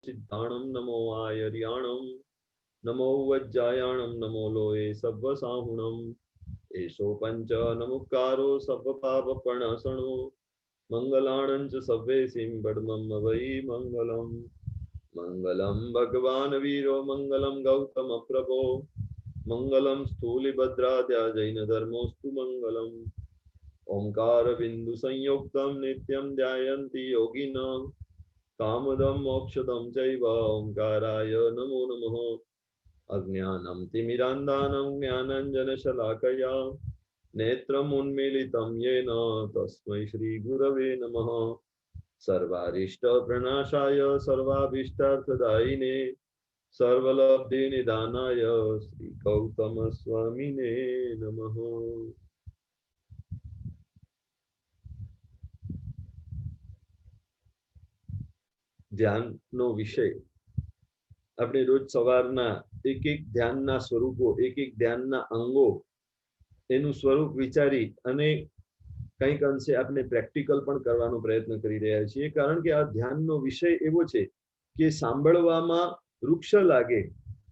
सिद्धाणं नमो आयर्याणं नमो वज्जायाणं नमो लोये सव्वसाहुणम् एषो पञ्च नमुक्कारो सव्वपापप्रणाशनो मङ्गलाणं च सव्वेसिं पद्मं वै मङ्गलम् मङ्गलं भगवान् वीरो मङ्गलं गौतमप्रभो मङ्गलं स्थूलिभद्राद्या जैनधर्मोऽस्तु मङ्गलम् ओङ्कारबिन्दुसंयुक्तं नित्यं ध्यायन्ति योगिनः कामदं मोक्षदं चैव ओङ्काराय नमो नमः अज्ञानं तिमिरान्धानं ज्ञानाञ्जनशलाकया नेत्रम् उन्मीलितं येन तस्मै श्रीगुरवे नमः सर्वारिष्टप्रणाशाय सर्वाभीष्टार्थदायिने सर्वलब्धिनिदानाय श्रीगौतमस्वामिने नमः। ધ્યાનનો વિષય આપણે રોજ સવારના એક એક ધ્યાનના સ્વરૂપો એક એક ધ્યાનના અંગો એનું સ્વરૂપ વિચારી અને કંઈક અંશે આપણે પ્રેક્ટિકલ પણ કરવાનો પ્રયત્ન કરી રહ્યા છીએ, કારણ કે આ ધ્યાનનો વિષય એવો છે કે સાંભળવામાં વૃક્ષ લાગે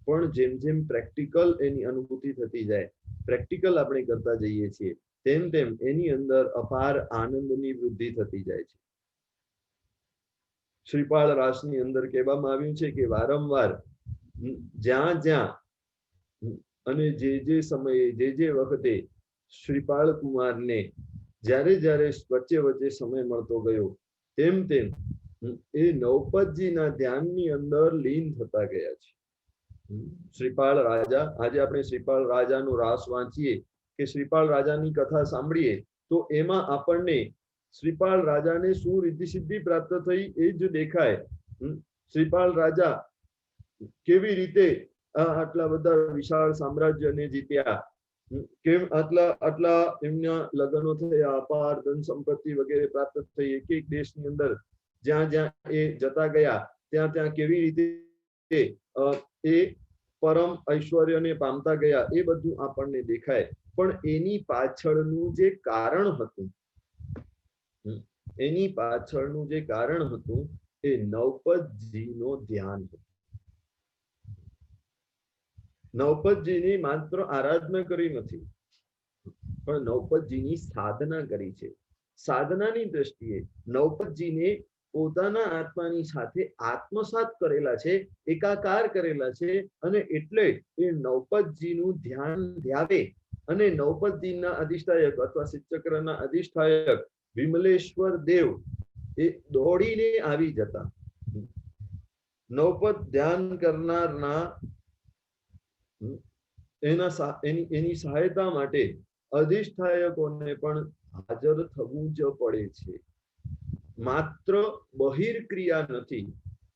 પણ જેમ જેમ પ્રેક્ટિકલ એની અનુભૂતિ થતી જાય, પ્રેક્ટિકલ આપણે કરતા જઈએ છીએ તેમ તેમ એની અંદર અપાર આનંદની વૃદ્ધિ થતી જાય છે. શ્રીપાળ રાસની અંદર કહેવામાં આવ્યું છે કે વારંવાર જ્યાં જ્યાં અને જે સમયે જે વખતે શ્રીપાળ કુમારને જ્યારે જ્યારે વચ્ચે વચ્ચે સમય મળતો ગયો તેમ તેમ એ નૌપતજીના ધ્યાનની અંદર લીન થતા ગયા છે. શ્રીપાળ રાજા, આજે આપણે શ્રીપાળ રાજાનો રાસ વાંચીએ કે શ્રીપાળ રાજાની કથા સાંભળીએ તો એમાં આપણને શ્રીપાળ રાજાને શું રિદ્ધિ સિદ્ધિ પ્રાપ્ત થઈ એ જ દેખાય. શ્રીપાળ રાજા કેવી રીતે આટલા બધા વિશાળ સામ્રાજ્યને જીત્યા, કેમ આટલા એમના લગ્નો થયા, અપાર ધન સંપત્તિ વગેરે પ્રાપ્ત થઈ, એક એક દેશની અંદર જ્યાં જ્યાં એ જતા ગયા ત્યાં ત્યાં કેવી રીતે એ પરમ ઐશ્વર્યને પામતા ગયા એ બધું આપણને દેખાય. પણ એની પાછળનું જે કારણ હતું, એની પાછળનું જે કારણ હતું એ નૌપતજીનો ધ્યાન હતું. નૌપતજીની માત્ર આરાધના કરી નથી, પણ નૌપતજીની સાધના કરી છે. સાધનાની દ્રષ્ટિએ નૌપતજીને પોતાના આત્માની સાથે આત્મસાત કરેલા છે, એકાકાર કરેલા છે, અને એટલે એ નૌપતજીનું ધ્યાન ધ્યાવે અને નૌપતજીના અધિષ્ઠાયક અથવા શિવચક્રના અધિષ્ઠાયક વિમલેશ્વર દેવ એ દોડીને આવી જતા. નૌપત ધ્યાન કરનારના એની સહાયતા માટે અધિષ્ઠાયકોને પણ હાજર થવું જ પડે છે. માત્ર બહિર્ક્રિયા નથી.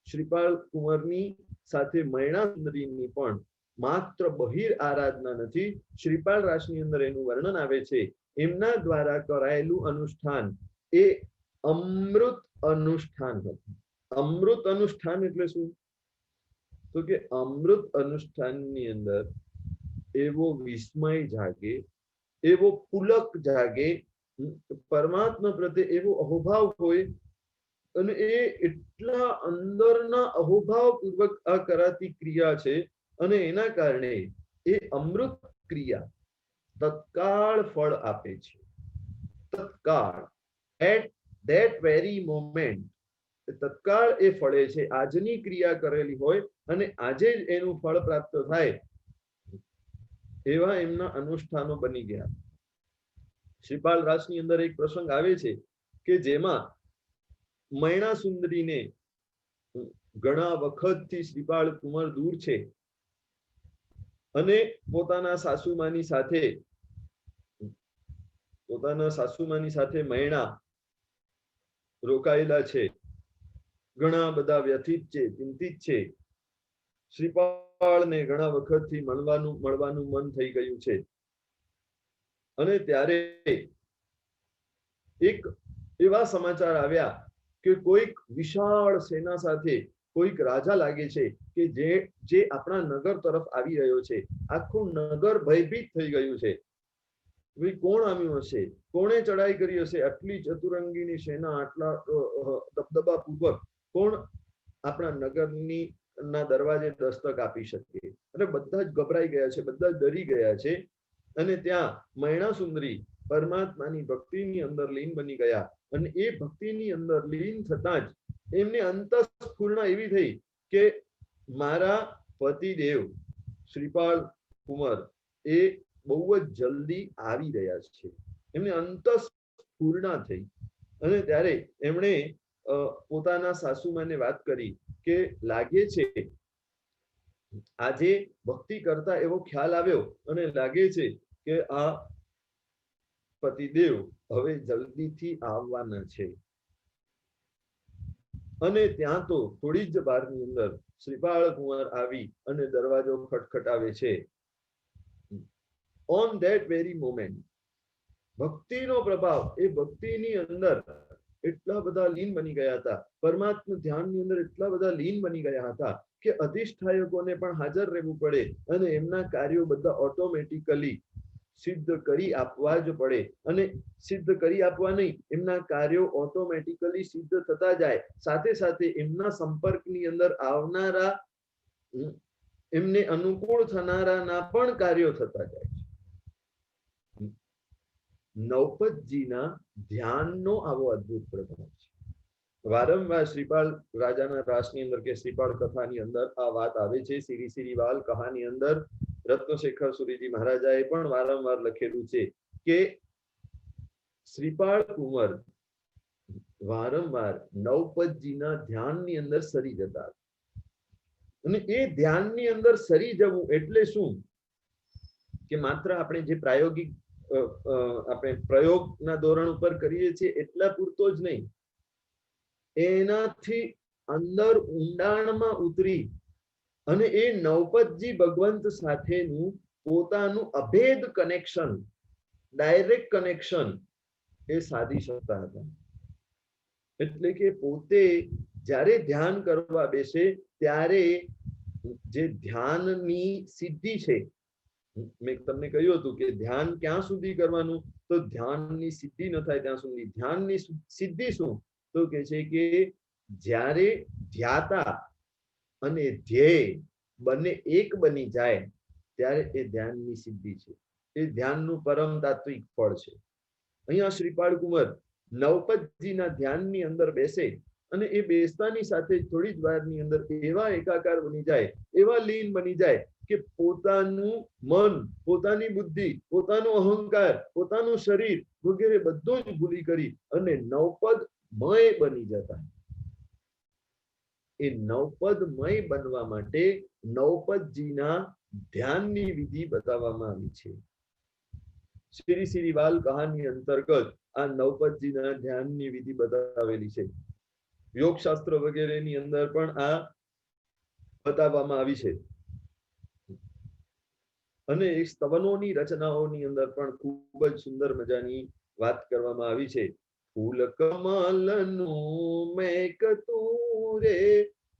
શ્રીપાલ કુંવરની સાથે મૈણા સુંદરીની પણ માત્ર બહિર આરાધના નથી. શ્રીપાલ રાસની અંદર એનું વર્ણન આવે છે. એમના દ્વારા કરાયેલું અનુષ્ઠાન એ અમૃત અનુષ્ઠાન હતું. અમૃત અનુષ્ઠાન એટલે શું? તો કે અમૃત અનુષ્ઠાનની અંદર એવો વિસ્મય જાગે, એવો પુલક જાગે, પરમાત્મા પ્રત્યે એવો અહોભાવ હોય, અને એ એટલા અંદરના અહોભાવ પૂર્વક આ કરાતી ક્રિયા છે, અને એના કારણે એ અમૃત ક્રિયા તત્કાળ ફળ આપે છે. તત્કાળ, એટ ધેટ વેરી મોમેન્ટ તત્કાળ એ ફળે છે. આજની ક્રિયા કરેલી હોય અને આજે જ એનું ફળ પ્રાપ્ત થાય એવા એમના અનુષ્ઠાનો બની ગયા. શ્રીપાલ રાસની અંદર એક પ્રસંગ આવે છે કે જેમાં મૈણા સુંદરીને ઘણા વખતથી શ્રીપાલ કુંવર દૂર છે અને પોતાના સાસુમાની સાથે મૈણા રોકાયેલા છે, ઘણા બધા વ્યથિત છે, ચિંતિત છે. શ્રીપાળને ઘણા વખતથી મળવાનું મન થઈ ગયું છે, અને ત્યારે એક એવા સમાચાર આવ્યા કે કોઈક વિશાળ સેના સાથે કોઈક રાજા લાગે છે કે જે આપણા નગર તરફ આવી રહ્યો છે. આખું નગર ભયભીત થઈ ગયું છે. કોણ આવ્યું હશે, કોણે ચડાઈ કરી હશે, આટલી ચતુરંગીની સેના, આટલા દબદબા પૂર્વક કોણ આપણા નગરની ના દરવાજે દસ્તક આપી શકે. અને બધા જ ગભરાઈ ગયા છે, બધા જ ડરી ગયા છે. અને ત્યાં મૈણા સુંદરી પરમાત્માની ભક્તિની અંદર લીન બની ગયા. અને એ ભક્તિની અંદર લીન થતાં જ એમને અંતઃસ્ફૂર્ણા એવી થઈ કે મારા પતિદેવ શ્રીપાલ કુંવર એ બહુ જ જલ્દી આવી રહ્યા છે. એમને અંતઃસ્ફૂર્ણા થઈ. અને ત્યારે એમણે પોતાના સાસુમાને વાત કરી કે લાગે છે આજે ભક્તિ કરતા એવો ખ્યાલ આવ્યો અને લાગે છે કે આ પતિદેવ હવે જલ્દીથી આવવાના છે. અને ત્યાં તો થોડી જ વારની અંદર શ્રીપાલ કુંવર આવી અને દરવાજો ખટખટાવે છે. ઓન ધેટ વેરી મોમેન્ટ ભક્તિનો પ્રભાવ, એ ભક્તિની અંદર એટલા બધા લીન બની ગયા હતા, પરમાત્મા ધ્યાનની અંદર એટલા બધા લીન બની ગયા હતા કે અધિષ્ઠાયકોને પણ હાજર રહેવું પડે અને એમના કાર્યો બધા ઓટોમેટિકલી સિદ્ધ કરી આપવા જ પડે. અને સિદ્ધ કરી આપવા નહીં, એમના કાર્યો ઓટોમેટિકલી સિદ્ધ થતા જાય. સાથે સાથે એમના સંપર્કની અંદર આવનારા, એમને અનુકૂળ થનારાના પણ કાર્યો થતા જાય છે. નૌપતજીના ધ્યાનનો આવો અદ્ભુત પ્રભાવ છે. વારંવાર શ્રીપાલ રાજાના રાસની અંદર કે શ્રીપાલ કથાની અંદર આ વાત આવે છે. સિરી સિરીવાલ કહાની અંદર રત્નશેખર સુરીજી મહારાજાએ પણ વારંવાર લખેલું છે કે શ્રીપાલ કુંવર વારંવાર નૌપતજીના ધ્યાનની અંદર સરી જતા. અને એ ધ્યાનની અંદર સરી જવું એટલે શું કે માત્ર આપણે જે પ્રાયોગિક આપણે પ્રયોગના ધોરણ ઉપર કરીએ છીએ એટલા પૂરતો જ નહીં, એનાથી અંદર ઊંડાણમાં ઉતરી અને એ નૌપતજી ભગવંત સાથેનું પોતાનું અભેદ કનેક્શન, ડાયરેક્ટ કનેક્શન એ સાધી શકતા હતા. એટલે કે પોતે જ્યારે ધ્યાન કરવા બેસે ત્યારે જે ધ્યાનની સિદ્ધિ છે, મેં તમને કહ્યું હતું કે ધ્યાન ક્યાં સુધી કરવાનું, તો ધ્યાનની સિદ્ધિ ન થાય ત્યાં સુધી. ધ્યાનની સિદ્ધિ શું, તો કે છે કે જ્યારે ધ્યાતા અને ધ્યેય બંને એક બની જાય ત્યારે એ ધ્યાનની સિદ્ધિ છે. એ ધ્યાનનું પરમ તાત્વિક ફળ છે. અહીંયા શ્રીપાલ કુંવર નૌપતજીના ધ્યાનની અંદર બેસે અને એ બેસતાની સાથે થોડી જ વારની અંદર એવા એકાકાર બની જાય, એવા લીન બની જાય કે પોતાનું મન, પોતાની બુદ્ધિ, પોતાનો અહંકાર, પોતાનું શરીર વગેરે બધું જ ભૂલી કરી અને નૌપદમય બની જતા. એ નૌપદમય બનવા માટે નૌપતજીના ધ્યાનની વિધિ બતાવવામાં આવી છે. શ્રી સિરીવાલ કહાની અંતર્ગત આ નૌપતજીના ધ્યાનની વિધિ બતાવેલી છે. યોગ શાસ્ત્ર વગેરેની અંદર પણ આ બતાવવામાં આવી છે. અને સ્તવનોની રચનાઓની અંદર પણ ખૂબ જ સુંદર મજાની વાત કરવામાં આવી છે. ફૂલ કમલનું મેક તું રે,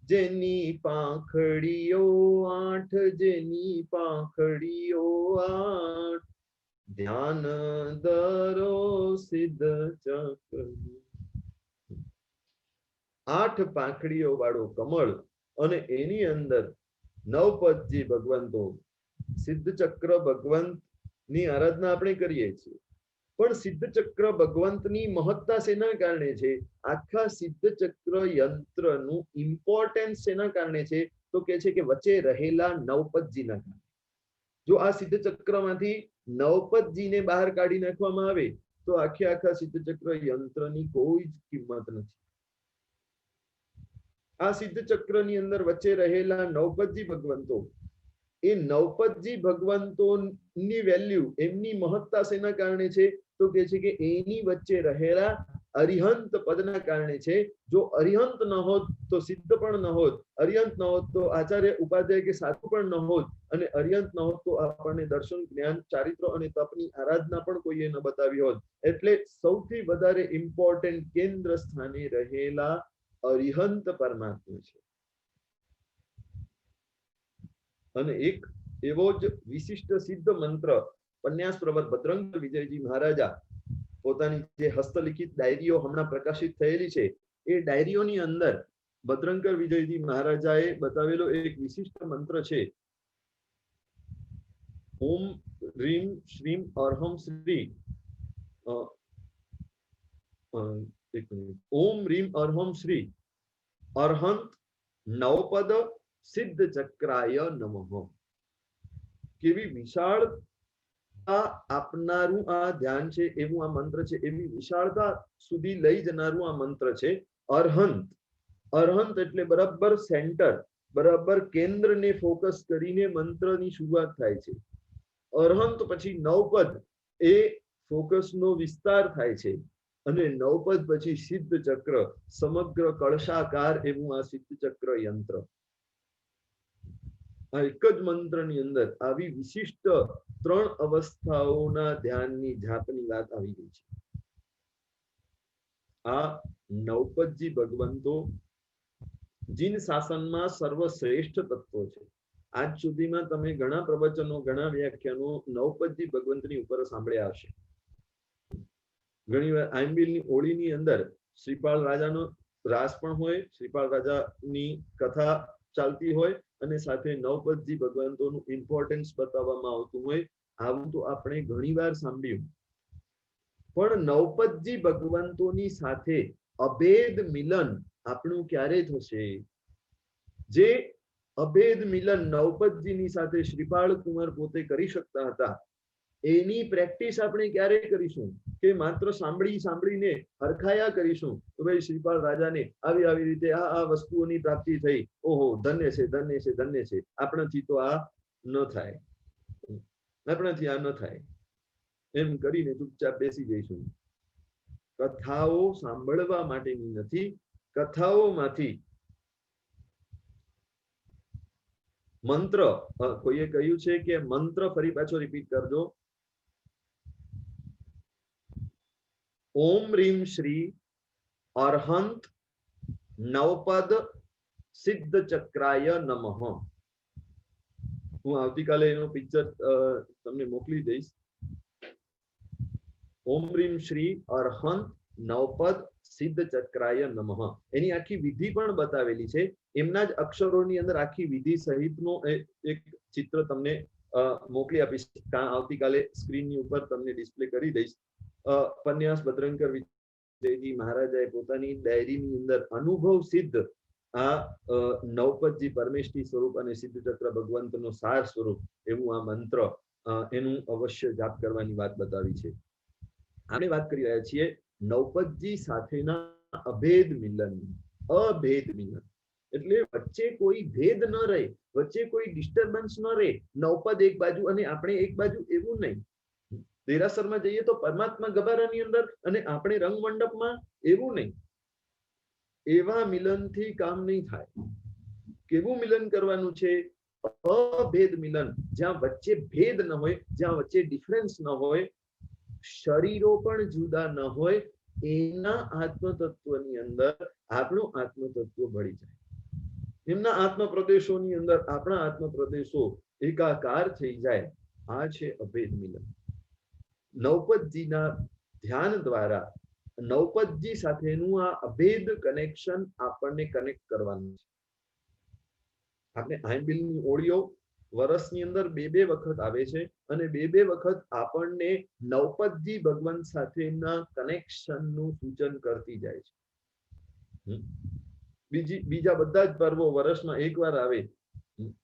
જેની પાંખડીઓ આઠ, જેની પાંખડીઓ આઠ, ધ્યાન દરો સિદ્ધ ચક્ર. 8 પાંખડીઓ વાળું કમળ અને એની અંદર નવપદજી ભગવંતો. સિદ્ધ ચક્ર ભગવંત ની આરાધના આપણે કરીએ છીએ, પણ સિદ્ધ ચક્ર ભગવંતની મહત્તા શેના કારણે છે? આખા સિદ્ધ ચક્ર યંત્રનું ઇમ્પોર્ટન્સ શેના કારણે છે? તો કે છે કે વચ્ચે રહેલા નવપદજીના કારણે. જો આ સિદ્ધ ચક્રમાંથી નવપદજીને બહાર કાઢી નાખવામાં આવે તો આખા સિદ્ધ ચક્ર યંત્રની કોઈ જ કિંમત નથી. આ સિદ્ધ ચક્રની અંદર વચ્ચે રહેલા નવપદજી ભગવંતો, એ નવપદજી ભગવંતોની વેલ્યુ, એમની મહત્તા શેના કારણે છે? તો કે છે કે એની વચ્ચે રહેલા અરિહંત પદના કારણે છે. જો અરિહંત ન હોત તો સિદ્ધ પણ ન હોત, અરિહંત ન હોત તો આચાર્ય ઉપાધ્યાય કે સાધુ પણ ન હોત, અને અરિહંત ન હોત તો આપણને દર્શન, જ્ઞાન, ચારિત્ર અને તપની આરાધના પણ કોઈએ ન બતાવી હોત. એટલે સૌથી વધારે ઇમ્પોર્ટન્ટ કેન્દ્ર સ્થાને રહેલા અરિહંત પરમાત્મા છે. અને એક એવો જ વિશિષ્ટ સિદ્ધ મંત્ર પન્યાસ પ્રવર ભદ્રંગ વિજયજી મહારાજા પોતાની જે હસ્તલિખિત ડાયરીઓ હમણાં પ્રકાશિત થયેલી છે, એ ડાયરીઓની અંદર ભદ્રંકર વિજયજી મહારાજાએ બતાવેલો એક વિશિષ્ટ મંત્ર છે, ઓમ રીમ શ્રીમ અર્હમ શ્રી એક મિનિટ, ઓમ રીમ અર્હમ શ્રી અર્હંત નવપદ સિદ્ધ ચક્રાય નમઃ. કેવી વિશાળ આપનારું આ ધ્યાન છે, એવું આ મંત્ર છે, એવી વિશાળતા સુધી લઈ જનારું આ મંત્ર છે. અર્હંત, અર્હંત એટલે બરાબર સેન્ટર, બરાબર કેન્દ્રને ફોકસ કરીને મંત્રની શરૂઆત થાય છે. અર્હંત પછી નવપદ, એ ફોકસનો વિસ્તાર થાય છે, અને નવપદ પછી સિદ્ધ ચક્ર, સમગ્ર કળશાકાર એવું આ સિદ્ધ ચક્ર યંત્ર. આ એક જ મંત્રની અંદર આવી વિશિષ્ટ 3 અવસ્થાઓના ધ્યાનની જાતની વાત આવી ગઈ છે. આ નવપદજી ભગવંતો જીન શાસનમાં સર્વશ્રેષ્ઠ તત્વો છે. આજ સુધીમાં તમે ઘણા પ્રવચનો, ઘણા વ્યાખ્યાનો નવપદજી ભગવંતની ઉપર સાંભળ્યા હશે. ઘણીવાર આંબિલની ઓળીની અંદર શ્રીપાળ રાજાનો રાસ પણ હોય, શ્રીપાળ રાજાની કથા ચાલતી હોય, અને સાથે નવપદજી ભગવંતોનું ઇમ્પોર્ટન્સ બતાવવામાં આવતું હોય. આવું તો આપણે ઘણીવાર સાંભળ્યું. પણ નવપદજી ભગવંતોની સાથે અભેદ મિલન આપણું ક્યારે થશે? જે અભેદ મિલન નવપદજીની સાથે શ્રીપાળ કુમાર પોતે કરી શકતા હતા, એની પ્રેક્ટિસ આપણે ક્યારે કરીશું? કે માત્ર સાંભળીને હરખાયા કરીશું તો ભાઈ શ્રીપાળ રાજાને આવી રીતે આ વસ્તુઓની પ્રાપ્તિ થઈ, ઓહો ધન્ય છે, ધન્ય છે, ધન્ય છે. આપણાથી તો આ ન થાય, આપણાથી આ ન થાય એમ કરીને ચૂપચાપ બેસી જઈશું. કથાઓ સાંભળવા માટેની નથી, કથાઓમાંથી મંત્ર, કોઈએ કહ્યું છે કે મંત્ર ફરી પાછો રિપીટ કરજો. ઓમ રીમ શ્રી અર્હંત નવપદ સિદ્ધ ચક્રાય નમઃ. હું આવતીકાલે એનો પિક્ચર તમને મોકલી દઈશ. ઓમ રીમ શ્રી અર્હંત નવપદ સિદ્ધ ચક્રાય નમઃ. એની આખી વિધિ પણ બતાવેલી છે. એમના જ અક્ષરોની અંદર આખી વિધિ સહિતનો એક ચિત્ર તમને મોકલી આપીશ. આવતીકાલે સ્ક્રીનની ઉપર તમને ડિસ્પ્લે કરી દઈશ. પન્યાસ ભદ્રંકર વિજયજી મહારાજાએ પોતાની ડાયરીની અંદર અનુભવ સિદ્ધ આ નવપદજી પરમેષ્ઠી સ્વરૂપ અને સિદ્ધ ચક્ર ભગવંતનો સાર સ્વરૂપ એવું આ મંત્ર, એનું અવશ્ય જાપ કરવાની વાત બતાવી છે. આપણે વાત કરી રહ્યા છીએ નવપદજી સાથેના અભેદ મિલન. અભેદ મિલન એટલે વચ્ચે કોઈ ભેદ ન રહે, વચ્ચે કોઈ ડિસ્ટર્બન્સ ન રહે. નવપદ એક બાજુ અને આપણે એક બાજુ, એવું નહીં. દેરાસરમાં જઈએ તો પરમાત્મા ગબારાની અંદર અને આપણે રંગમંડપમાં, એવું નહીં. એવા મિલનથી કામ નહીં થાય. કેવું મિલન કરવાનું છે? અભેદ મિલન, જ્યાં વચ્ચે ભેદ ન હોય, જ્યાં વચ્ચે ડિફરન્સ ન હોય, શરીરો પણ જુદા ન હોય, એના આત્મતત્વની અંદર આપણું આત્મતત્વ ભળી જાય. એમના આત્મ પ્રદેશોની અંદર આપણા આત્મ પ્રદેશો એકાકાર થઈ જાય. આ છે અભેદ મિલન. નવપદજીના ધ્યાન દ્વારા નવપદજી સાથેનું આ અભેદ કનેક્શન આપણને કનેક્ટ કરવાનું છે. આપણે આંબિલની ઓળીઓ વર્ષની અંદર બે વખત આવે છે, અને બે વખત આપણને નવપદજી ભગવાન સાથેના કનેક્શનનું સૂચન કરતી જાય છે. બીજા બધા જ પર્વો વર્ષમાં એકવાર આવે,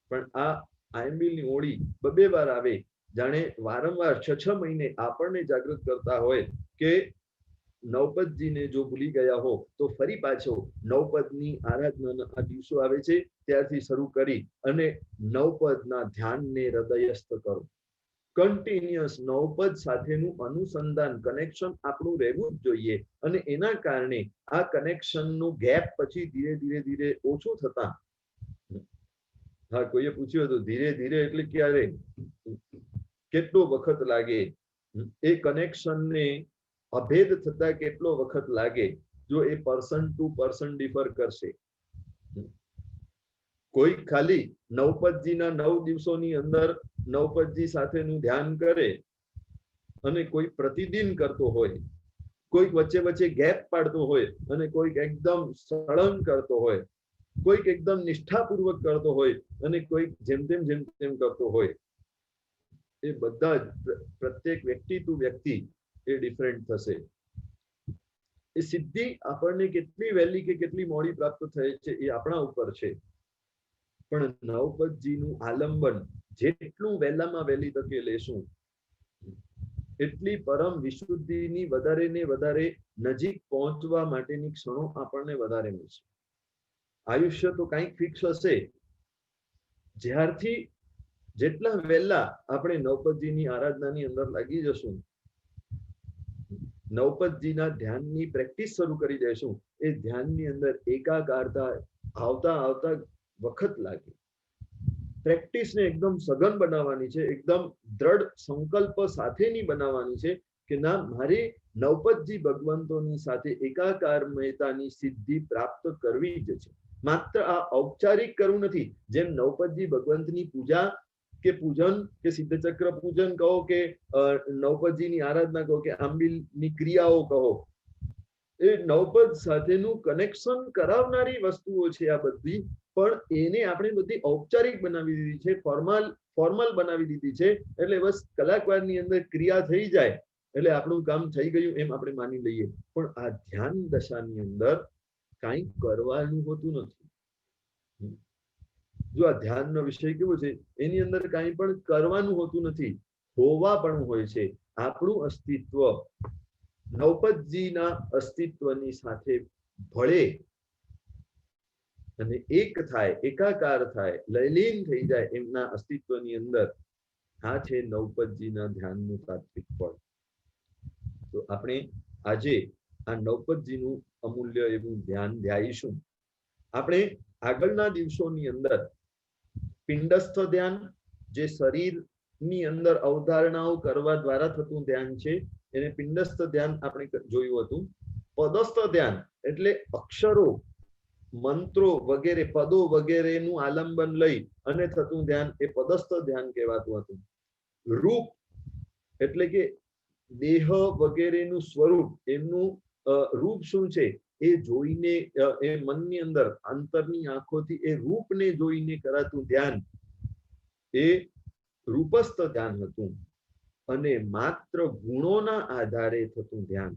પણ આ આંબિલની ઓળી બે વાર આવે. જાણે વારંવાર 6 મહિને આપણને જાગૃત કરતા હોય કે નવપદજીને જો ભૂલી ગયા હો તો ફરી પાછો નવપદની આરાધનાના આ દિવસો આવે છે, ત્યારથી શરૂ કરી અને નવપદના ધ્યાનને હૃદયસ્થ કરો. કન્ટિન્યુઅસ નવપદ સાથેનું અનુસંધાન, કનેક્શન આપણું રહેવું જ જોઈએ. અને એના કારણે આ કનેક્શનનું ગેપ પછી ધીરે ધીરે ઓછું થતા. હા, કોઈએ પૂછ્યું હતું ધીરે ધીરે એટલે ક્યારે, કેટલો વખત લાગે? એ કનેક્શનને અભેદ થતા કેટલો વખત લાગે? જો એ પર્સન ટુ પર્સન ડિફર કરશે. કોઈ ખાલી નવપદજીના 9 દિવસોની અંદર નવપદજી સાથેનું ધ્યાન કરે અને કોઈ પ્રતિદિન કરતો હોય, કોઈક વચ્ચે ગેપ પાડતો હોય, અને કોઈક એકદમ સળંગ કરતો હોય, કોઈક એકદમ નિષ્ઠાપૂર્વક કરતો હોય અને કોઈક જેમ તેમ કરતો હોય, એ બધા જ પ્રત્યેક વ્યક્તિ ટુ વ્યક્તિ એ ડિફરન્ટ થશે. એ સિદ્ધિ આપણને કેટલી વહેલી કે કેટલી મોડી પ્રાપ્ત થાય છે એ આપણા ઉપર છે. પણ નવપદજીનું આલંબન જેટલું વહેલામાં વહેલી તકે લેશું એટલી પરમ વિશુદ્ધિની વધારે ને વધારે નજીક પહોંચવા માટેની ક્ષણો આપણને વધારે મળશે. આયુષ્ય તો કંઈક ફિક્સ હશે. જ્યારથી જેટલા વહેલા આપણે નવપદજીની આરાધનાની અંદર લાગી જશું, નવપદજીના ધ્યાનની પ્રેક્ટિસ શરૂ કરી દઈશું, એ ધ્યાનની અંદર એકાગ્રતા આવતા વખત લાગે. પ્રેક્ટિસને એકદમ સઘન બનાવવાની છે, એકદમ દ્રઢ સંકલ્પ સાથેની બનાવવાની છે કે ના, મારે નવપદજી ભગવંતોની સાથે એકાકારમયતાની સિદ્ધિ પ્રાપ્ત કરવી જ છે. માત્ર આ ઔપચારિક કરવું નથી. જેમ નવપદજી ભગવંતની પૂજા કે પૂજન કે સિદ્ધચક્ર પૂજન કહો કે નવપદજીની આરાધના કહો કે આંબિલની ક્રિયાઓ કહો, એ નવપદ સાથેનું કનેક્શન કરાવનારી વસ્તુઓ છે આ બધી. પણ એને આપણે બધી ઔપચારિક બનાવી દીધી છે, ફોર્મલ બનાવી દીધી છે. એટલે બસ કલાકવારની અંદર ક્રિયા થઈ જાય એટલે આપણું કામ થઈ ગયું એમ આપણે માની લઈએ. પણ આ ધ્યાન દશાની અંદર કાંઈ કરવાનું હોતું નથી. જો આ ધ્યાનનો વિષય કેવો છે, એની અંદર કાંઈ પણ કરવાનું હોતું નથી, હોવા પણ હોય છે. આપણું અસ્તિત્વ નવપદજીના અસ્તિત્વની સાથે ભળે અને એક થાય, એકાકાર થાય, લયલીન થઈ જાય એમના અસ્તિત્વની અંદર. આ છે નવપદજીના ધ્યાનનું તાત્વિક ફળ. તો આપણે આજે આ નવપદજીનું અમૂલ્ય એવું ધ્યાન ધ્યાઈશું. આપણે આગળના દિવસોની અંદર પિંડસ્થ ધ્યાન, જે શરીરની અંદર અવધારણાઓ કરવા દ્વારા થતું ધ્યાન છે, એને પિંડસ્થ ધ્યાન આપણે જોયું હતું. પદસ્થ ધ્યાન એટલે અક્ષરો, મંત્રો વગેરે, પદો વગેરેનું આલંબન લઈ અને થતું ધ્યાન, એ પદસ્થ ધ્યાન કહેવાતું હતું. રૂપ એટલે કે દેહ વગેરેનું સ્વરૂપ, એમનું રૂપ શું છે એ જોઈને, એ મનની અંદર અંતરની આંખોથી એ રૂપને જોઈને કરાતું ધ્યાન, એ રૂપસ્થ ધ્યાન હતું. અને માત્ર ગુણોના આધારે થતું ધ્યાન,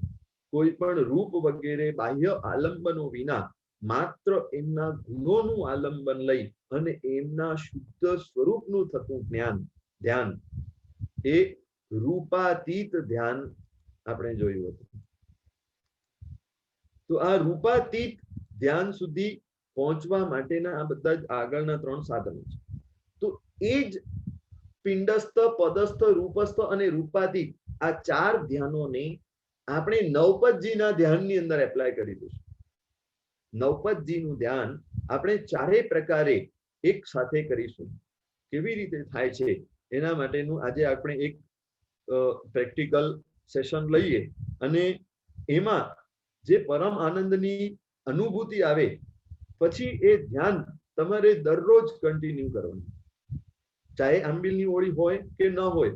કોઈ પણ રૂપ વગેરે બાહ્ય આલંબનો વિના માત્ર એમના ગુણોનું આલંબન લઈ અને એમના શુદ્ધ સ્વરૂપનું થતું ધ્યાન, એ રૂપાતીત ધ્યાન આપણે જોયું હતું. તો આ રૂપાતીત ધ્યાન સુધી પહોંચવા માટેના આ બધા જ આગળના 3 સાધનો છે. તો એ જ પિંડસ્થ, પદસ્થ, રૂપસ્થ અને રૂપાતીત, આ 4 ધ્યાનોને આપણે નવપદજીના ધ્યાનની અંદર એપ્લાય કરી દઈશું. નવપદજીનું ધ્યાન આપણે 4 પ્રકારે એક સાથે કરીશું. કેવી રીતે થાય છે એના માટેનું આજે આપણે એક પ્રેક્ટિકલ સેશન લઈએ, અને એમાં જે પરમ આનંદની અનુભૂતિ આવે પછી એ ધ્યાન તમારે દરરોજ કન્ટિન્યુ કરવાનું. ચાહે આંબિલની ઓળી હોય કે ન હોય,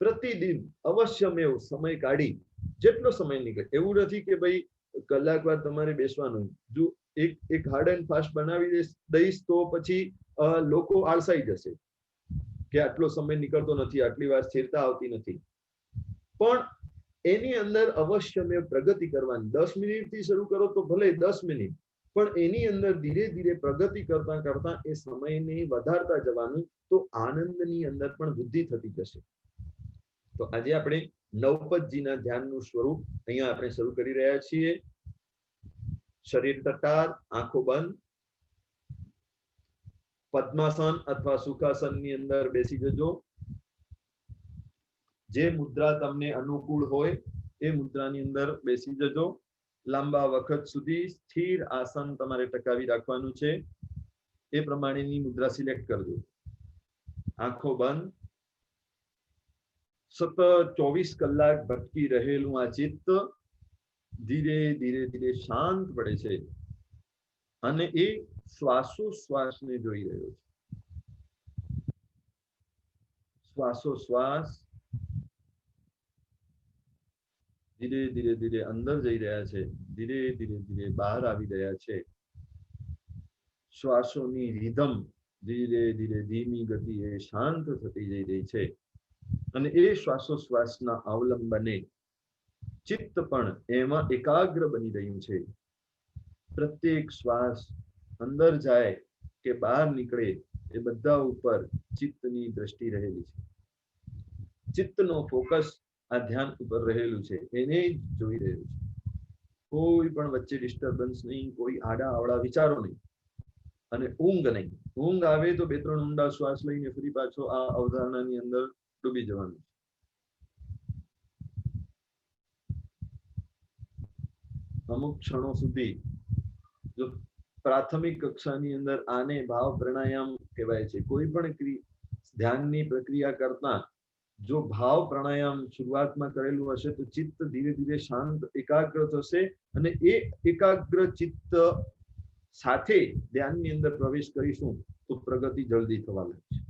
પ્રતિદિન અવશ્યમેવ સમય કાઢી, જેટલો સમય નીકળે. એવું નથી કે ભાઈ કલાક વાર તમારે બેસવાનું. જો એક હાર્ડ એન્ડ ફાસ્ટ બનાવી દઈશ તો પછી લોકો આળસાઈ જશે કે આટલો સમય નીકળતો નથી, આટલી વાર સ્થિરતા આવતી નથી. પણ એની અંદર અવશ્યમેવ પ્રગતિ કરવાની. 10 મિનિટથી શરૂ કરો તો ભલે 10 મિનિટ, પણ એની અંદર ધીરે ધીરે પ્રગતિ કરતા કરતા એ સમયને વધારતા જવાનું, તો આનંદની અંદર પણ વૃદ્ધિ થતી જશે. તો આજે આપણે નવપદજીના ધ્યાનનું સ્વરૂપ અહીંયા આપણે શરૂ કરી રહ્યા છીએ. શરીર તટાર, આંખો બંધ, પદ્માસન અથવા સુખાસનની અંદર બેસી જજો. જે મુદ્રા તમને અનુકૂળ હોય એ મુદ્રાની અંદર બેસી જજો. લાંબા વખત સુધી સ્થિર આસન તમારે ટકાવી રાખવાનું છે. એ પ્રમાણેની મુદ્રા સિલેક્ટ કરજો. આંખો બંધ. સતત 24 કલાક ભટકી રહેલું આ ચિત્ત ધીરે ધીરે ધીરે શાંત પડે છે અને એ શ્વાસોશ્વાસને જોઈ રહ્યો છે. શ્વાસોશ્વાસ ધીરે ધીરે ધીરે અંદર જઈ રહ્યા છે, ધીરે ધીરે ધીરે બહાર આવી રહ્યા છે. શ્વાસોની રિધમ ધીરે ધીરે ધીમી ગતિએ શાંત થતી જઈ રહી છે અને એ શ્વાસોશ્વાસના અવલંબને ચિત્ત પણ એમાં એકાગ્ર બની રહ્યું છે. પ્રત્યેક શ્વાસ અંદર જાય કે બહાર નીકળે એ બધા ઉપર ચિત્તની દ્રષ્ટિ રહેલી છે. ચિત્તનો ફોકસ આ ધ્યાન ઉપર રહેલું છે, એને જ જોઈ રહ્યું છે. કોઈ પણ વચ્ચે ડિસ્ટર્બન્સ નહીં, કોઈ આડા આવડા વિચારો નહીં અને ઊંઘ નહીં. ઊંઘ આવે તો 2-3 ઊંડા શ્વાસ લઈને ફરી પાછો આ અવધારણાની અંદર ડૂબી જવાનું. અમુક ક્ષણો સુધી જો પ્રાથમિક કક્ષાની અંદર આને ભાવ પ્રાણાયામ કહેવાય છે. કોઈ પણ ધ્યાનની પ્રક્રિયા કરતા જો ભાવ પ્રાણાયામ શરૂઆતમાં કરેલું હશે તો ચિત્ત ધીરે ધીરે શાંત એકાગ્ર થશે અને એ એકાગ્ર ચિત્ત સાથે ધ્યાનની અંદર પ્રવેશ કરીશું તો પ્રગતિ જલ્દી થવા લાગશે.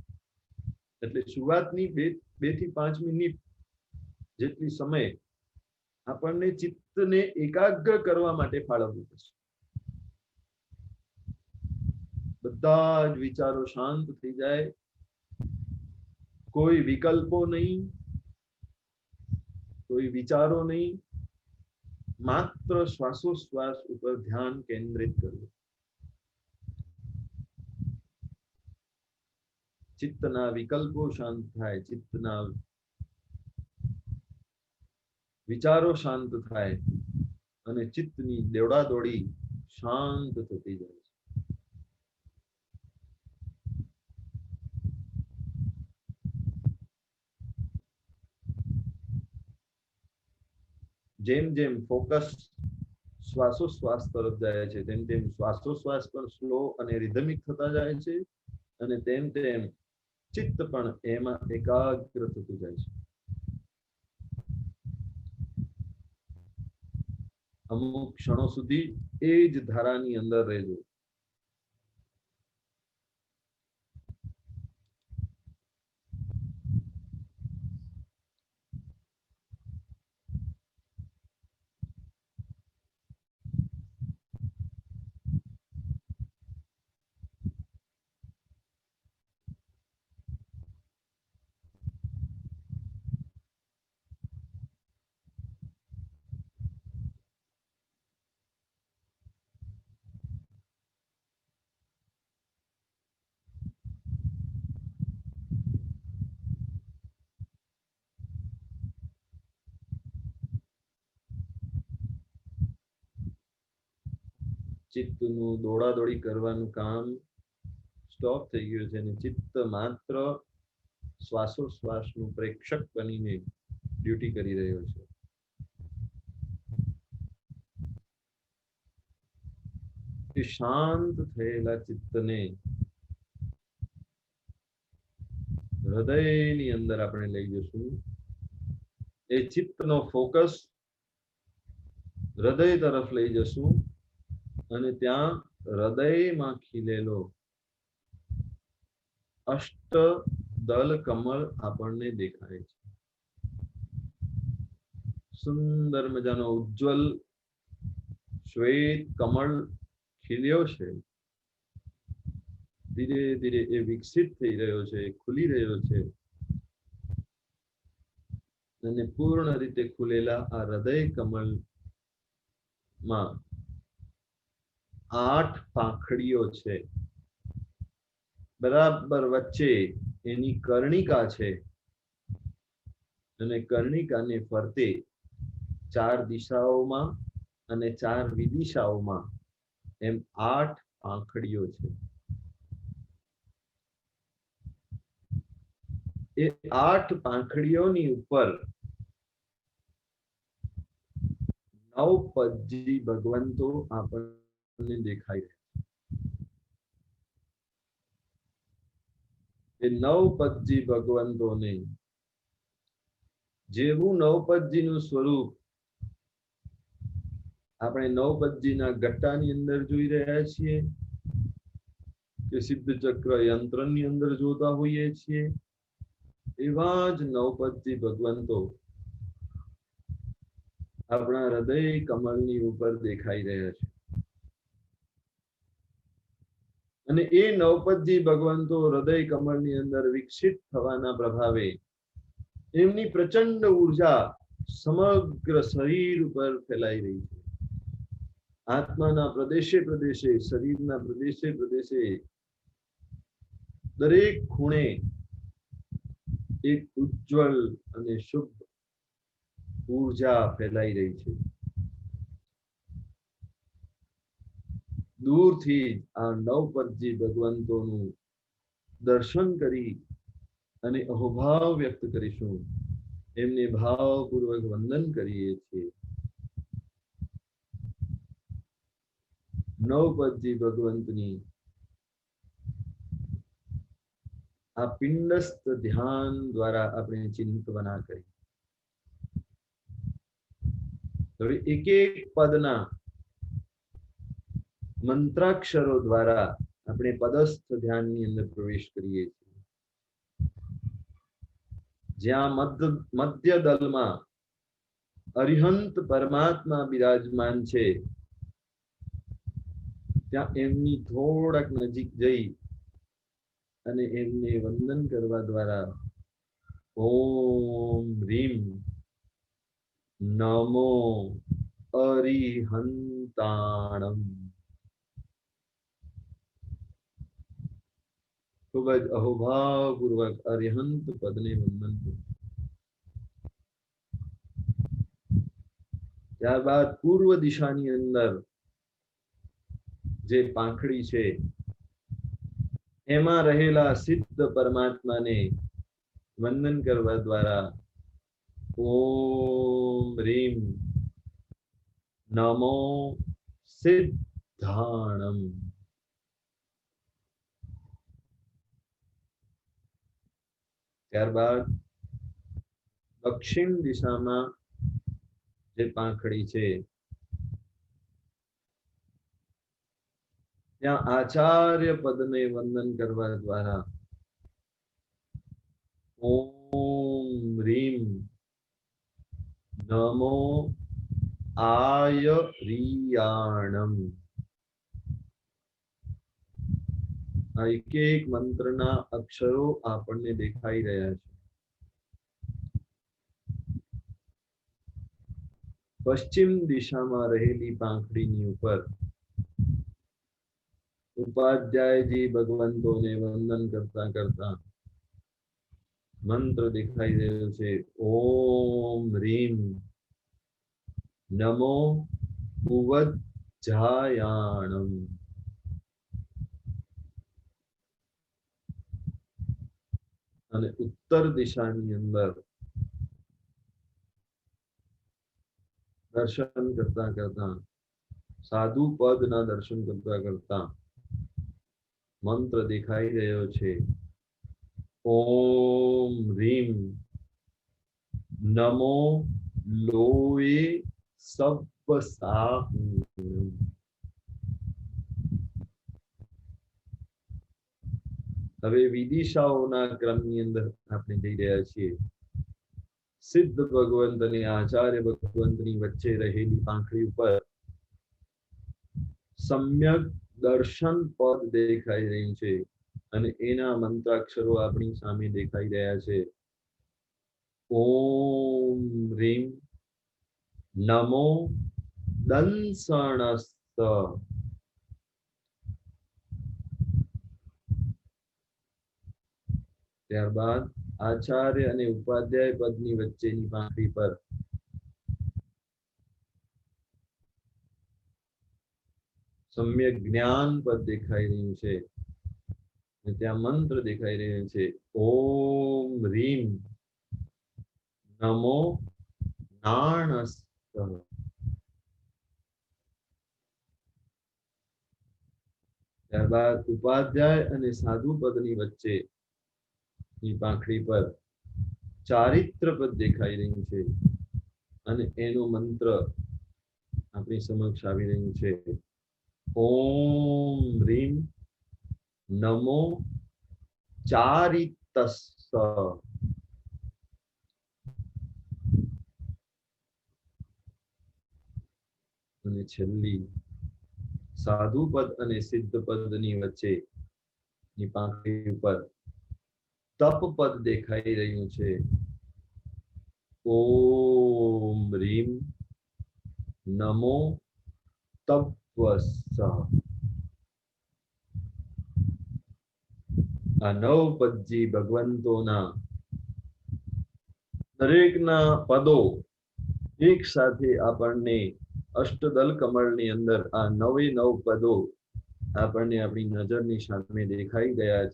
એટલે શરૂઆતની 2 થી 5 મિનિટ જેટલી સમય આપણને ચિત્તને એકાગ્ર કરવા માટે ફાળવવું પડશે. બધા જ વિચારો શાંત થઈ જાય, કોઈ વિકલ્પો નહીં, કોઈ વિચારો નહીં, માત્ર શ્વાસોશ્વાસ ઉપર ધ્યાન કેન્દ્રિત કરવું. ચિત્તના વિકલ્પો શાંત થાય, ચિત્તના વિચારો શાંત થાય અને ચિત્તની દોડાદોડી શાંત થતી જાય. જેમ જેમ ફોકસ શ્વાસોશ્વાસ તરફ જાય છે તેમ તેમ શ્વાસોશ્વાસ પણ સ્લો અને રિધમિક થતા જાય છે અને તેમ તેમ ચિત્ત પણ એમાં એકાગ્ર થતું જાય છે. અમુક ક્ષણો સુધી એ જ ધારાની અંદર રહેજો. ચિત્તનું દોડાદોડી કરવાનું કામ સ્ટોપ થઈ ગયું છે અને ચિત્ત માત્ર શ્વાસોશ્વાસનું પ્રેક્ષક બનીને ડ્યુટી કરી રહ્યો છે. એ શાંત થયેલા ચિત્તને હૃદયની અંદર આપણે લઈ જશું. એ ચિત્તનો ફોકસ હૃદય તરફ લઈ જશું અને ત્યાં હૃદયમાં ખીલેલો અષ્ટદલ કમળ આપણને દેખાય છે. સુંદર મજાનો ઉજ્જવલ શ્વેત કમળ ખીલ્યો છે. ધીરે ધીરે એ વિકસિત થઈ રહ્યો છે, ખુલી રહ્યો છે અને પૂર્ણ રીતે ખુલેલા આ હૃદય કમળમાં 8 પાંખડીઓ છે. બરાબર વચ્ચે એની કર્ણિકા છે અને કર્ણિકાને ફરતે 4 દિશાઓમાં અને 4 વિદિશાઓમાં એમ 8 પાંખડીઓ છે. એ 8 પાંખડીઓની ઉપર 9 પદજી ભગવંતો આપણને દેખાય છે. એ 9 પદજી ભગવંતોને જેવું 9 પદજીનું સ્વરૂપ આપણે 9 પદજીના ગટ્ટાની અંદર જોઈ રહ્યા છીએ કે સિદ્ધ ચક્ર યંત્રની અંદર જોતા હોઈએ છીએ, એવા જ 9 પદજી ભગવંતો આપણા હૃદય કમળની ઉપર દેખાઈ રહ્યા છે. અને એ નવપદજી ભગવંતો હૃદય કમળની અંદર વિકસિત થવાના પ્રભાવે એમની પ્રચંડ ઉર્જા સમગ્ર શરીર ઉપર ફેલાઈ રહી છે. આત્માના પ્રદેશે પ્રદેશે, શરીરના પ્રદેશે પ્રદેશે, દરેક ખૂણે એક ઉજ્જવલ અને શુભ ઉર્જા ફેલાઈ રહી છે. દૂરથી આ નવપદજી ભગવંતોનું દર્શન કરી અને અહોભાવ વ્યક્ત કરીશું. એમને ભાવપૂર્વક વંદન કરીએ છીએ. નવપદજી ભગવંતની આ પિંડસ્થ ધ્યાન દ્વારા આપણે ચિંતવના કરી. હવે એક એક પદના મંત્રાક્ષરો દ્વારા આપણે પદસ્થ ધ્યાનની અંદર પ્રવેશ કરીએ છીએ. જ્યાં મધ્ય દલમાં અરિહંત પરમાત્મા બિરાજમાન છે, ત્યાં એમની થોડાક નજીક જઈ અને એમને વંદન કરવા દ્વારા ઓમ રીમ નમો અરિહંતાણમ, ખૂબ જ અહોભાવપૂર્વક અરિહંત પદને વંદન કર્યું. ત્યારબાદ પૂર્વ દિશાની અંદર જે પાંખડી છે એમાં રહેલા સિદ્ધ પરમાત્માને વંદન કરવા દ્વારા ઓમ રીમ નમો સિદ્ધાણમ. ત્યારબાદ દક્ષિણ દિશામાં જે પાંખડી છે ત્યાં આચાર્ય પદને વંદન કરવા દ્વારા ઓમ રીમ નમો આયરિયાણમ. આ એક એક મંત્રના અક્ષરો આપણને દેખાઈ રહ્યા છે. પશ્ચિમ દિશામાં રહેલી પાંખડીની ઉપર ઉપાધ્યાયજી ભગવંતોને વંદન કરતા કરતા મંત્ર દેખાઈ રહ્યો છે ઓમ રીમ નમો ઉવજ્જાયાણમ. અને ઉત્તર દિશાની અંદર દર્શન કરતા કરતા સાધુ પદના દર્શન કરતા કરતા મંત્ર દેખાઈ રહ્યો છે ઓમ રીમ નમો લોએ સબ્બસાહુ. હવે વિદિશાઓના ક્રમની અંદર આપણે જઈ રહ્યા છીએ. સિદ્ધ ભગવંત અને આચાર્ય ભગવંતની વચ્ચે રહેલી પાંખડી ઉપર સમ્યક દર્શન પદ દેખાઈ રહ્યું છે અને એના મંત્રાક્ષરો આપણી સામે દેખાઈ રહ્યા છે ઓમ રીમ નમો દંસણસ્ત. ત્યારબાદ આચાર્ય અને ઉપાધ્યાય પદની વચ્ચેની પાંખડી પર સમ્યક જ્ઞાન પદ દેખાઈ રહ્યું છે. ત્યાં મંત્ર દેખાઈ રહ્યો છે ઓમ રીમ નમો નાણસ્ત. ત્યારબાદ ઉપાધ્યાય અને સાધુ પદની વચ્ચે પાંખડી પર ચારિત્ર પદ દેખાઈ રહ્યું છે અને એનો મંત્ર આપણી સમક્ષ આવી રહ્યું છે ઓમ રીમ નમો ચારિતસ્સ. અને છેલ્લી સાધુ પદ અને સિદ્ધ પદની વચ્ચે ની પાંખડી ઉપર તપ પદ દેખાઈ રહ્યું છે. ઓમ રીમ નમો તપસ્સ. આ નવ પદજી ભગવંતોના દરેકના પદો એક સાથે આપણને અષ્ટદલ કમળની અંદર આ નવે નવ પદો આપણને આપણી નજરની સામે દેખાઈ ગયા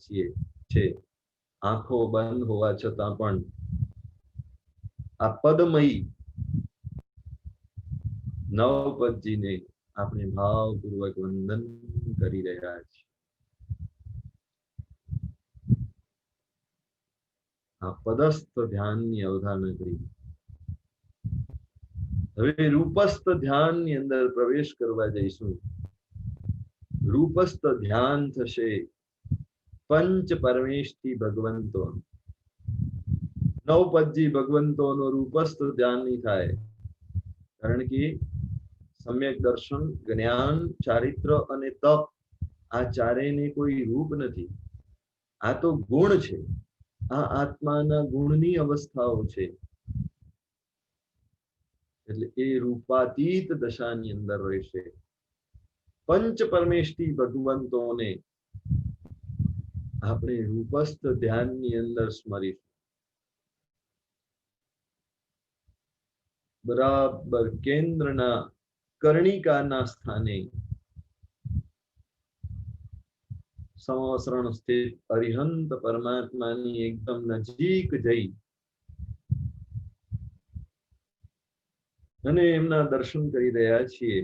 છે. આંખો બંધ હોવા છતાં પણ આ પદમયી નવપદજીને આપણે ભાવપૂર્વક વંદન કરી રહ્યા છીએ. આ પદસ્થ ધ્યાનની અવધારણા કરી. હવે રૂપસ્થ ધ્યાનની અંદર પ્રવેશ કરવા જઈશું. રૂપસ્થ ધ્યાન થશે પંચ પરમેશથી ભગવંતો. નવપદજી ભગવંતોનો રૂપસ્થ ધ્યાન નહીં થાય, કારણ કે સમ્યક દર્શન, જ્ઞાન, ચારિત્ર અને તપ આ ચારેયને કોઈ રૂપ નથી. આ તો ગુણ છે. આ આત્માના ગુણની અવસ્થાઓ છે. એટલે એ રૂપાતીત દશાની અંદર રહેશે. પંચ પરમેશથી ભગવંતોને આપણે રૂપસ્થ ધ્યાનની અંદર સ્મરીશું. બરાબર કેન્દ્રના કર્ણિકાના સ્થાને સંવસરણ સ્થિત અરિહંત પરમાત્માની એકદમ નજીક જઈ અને એમના દર્શન કરી રહ્યા છીએ.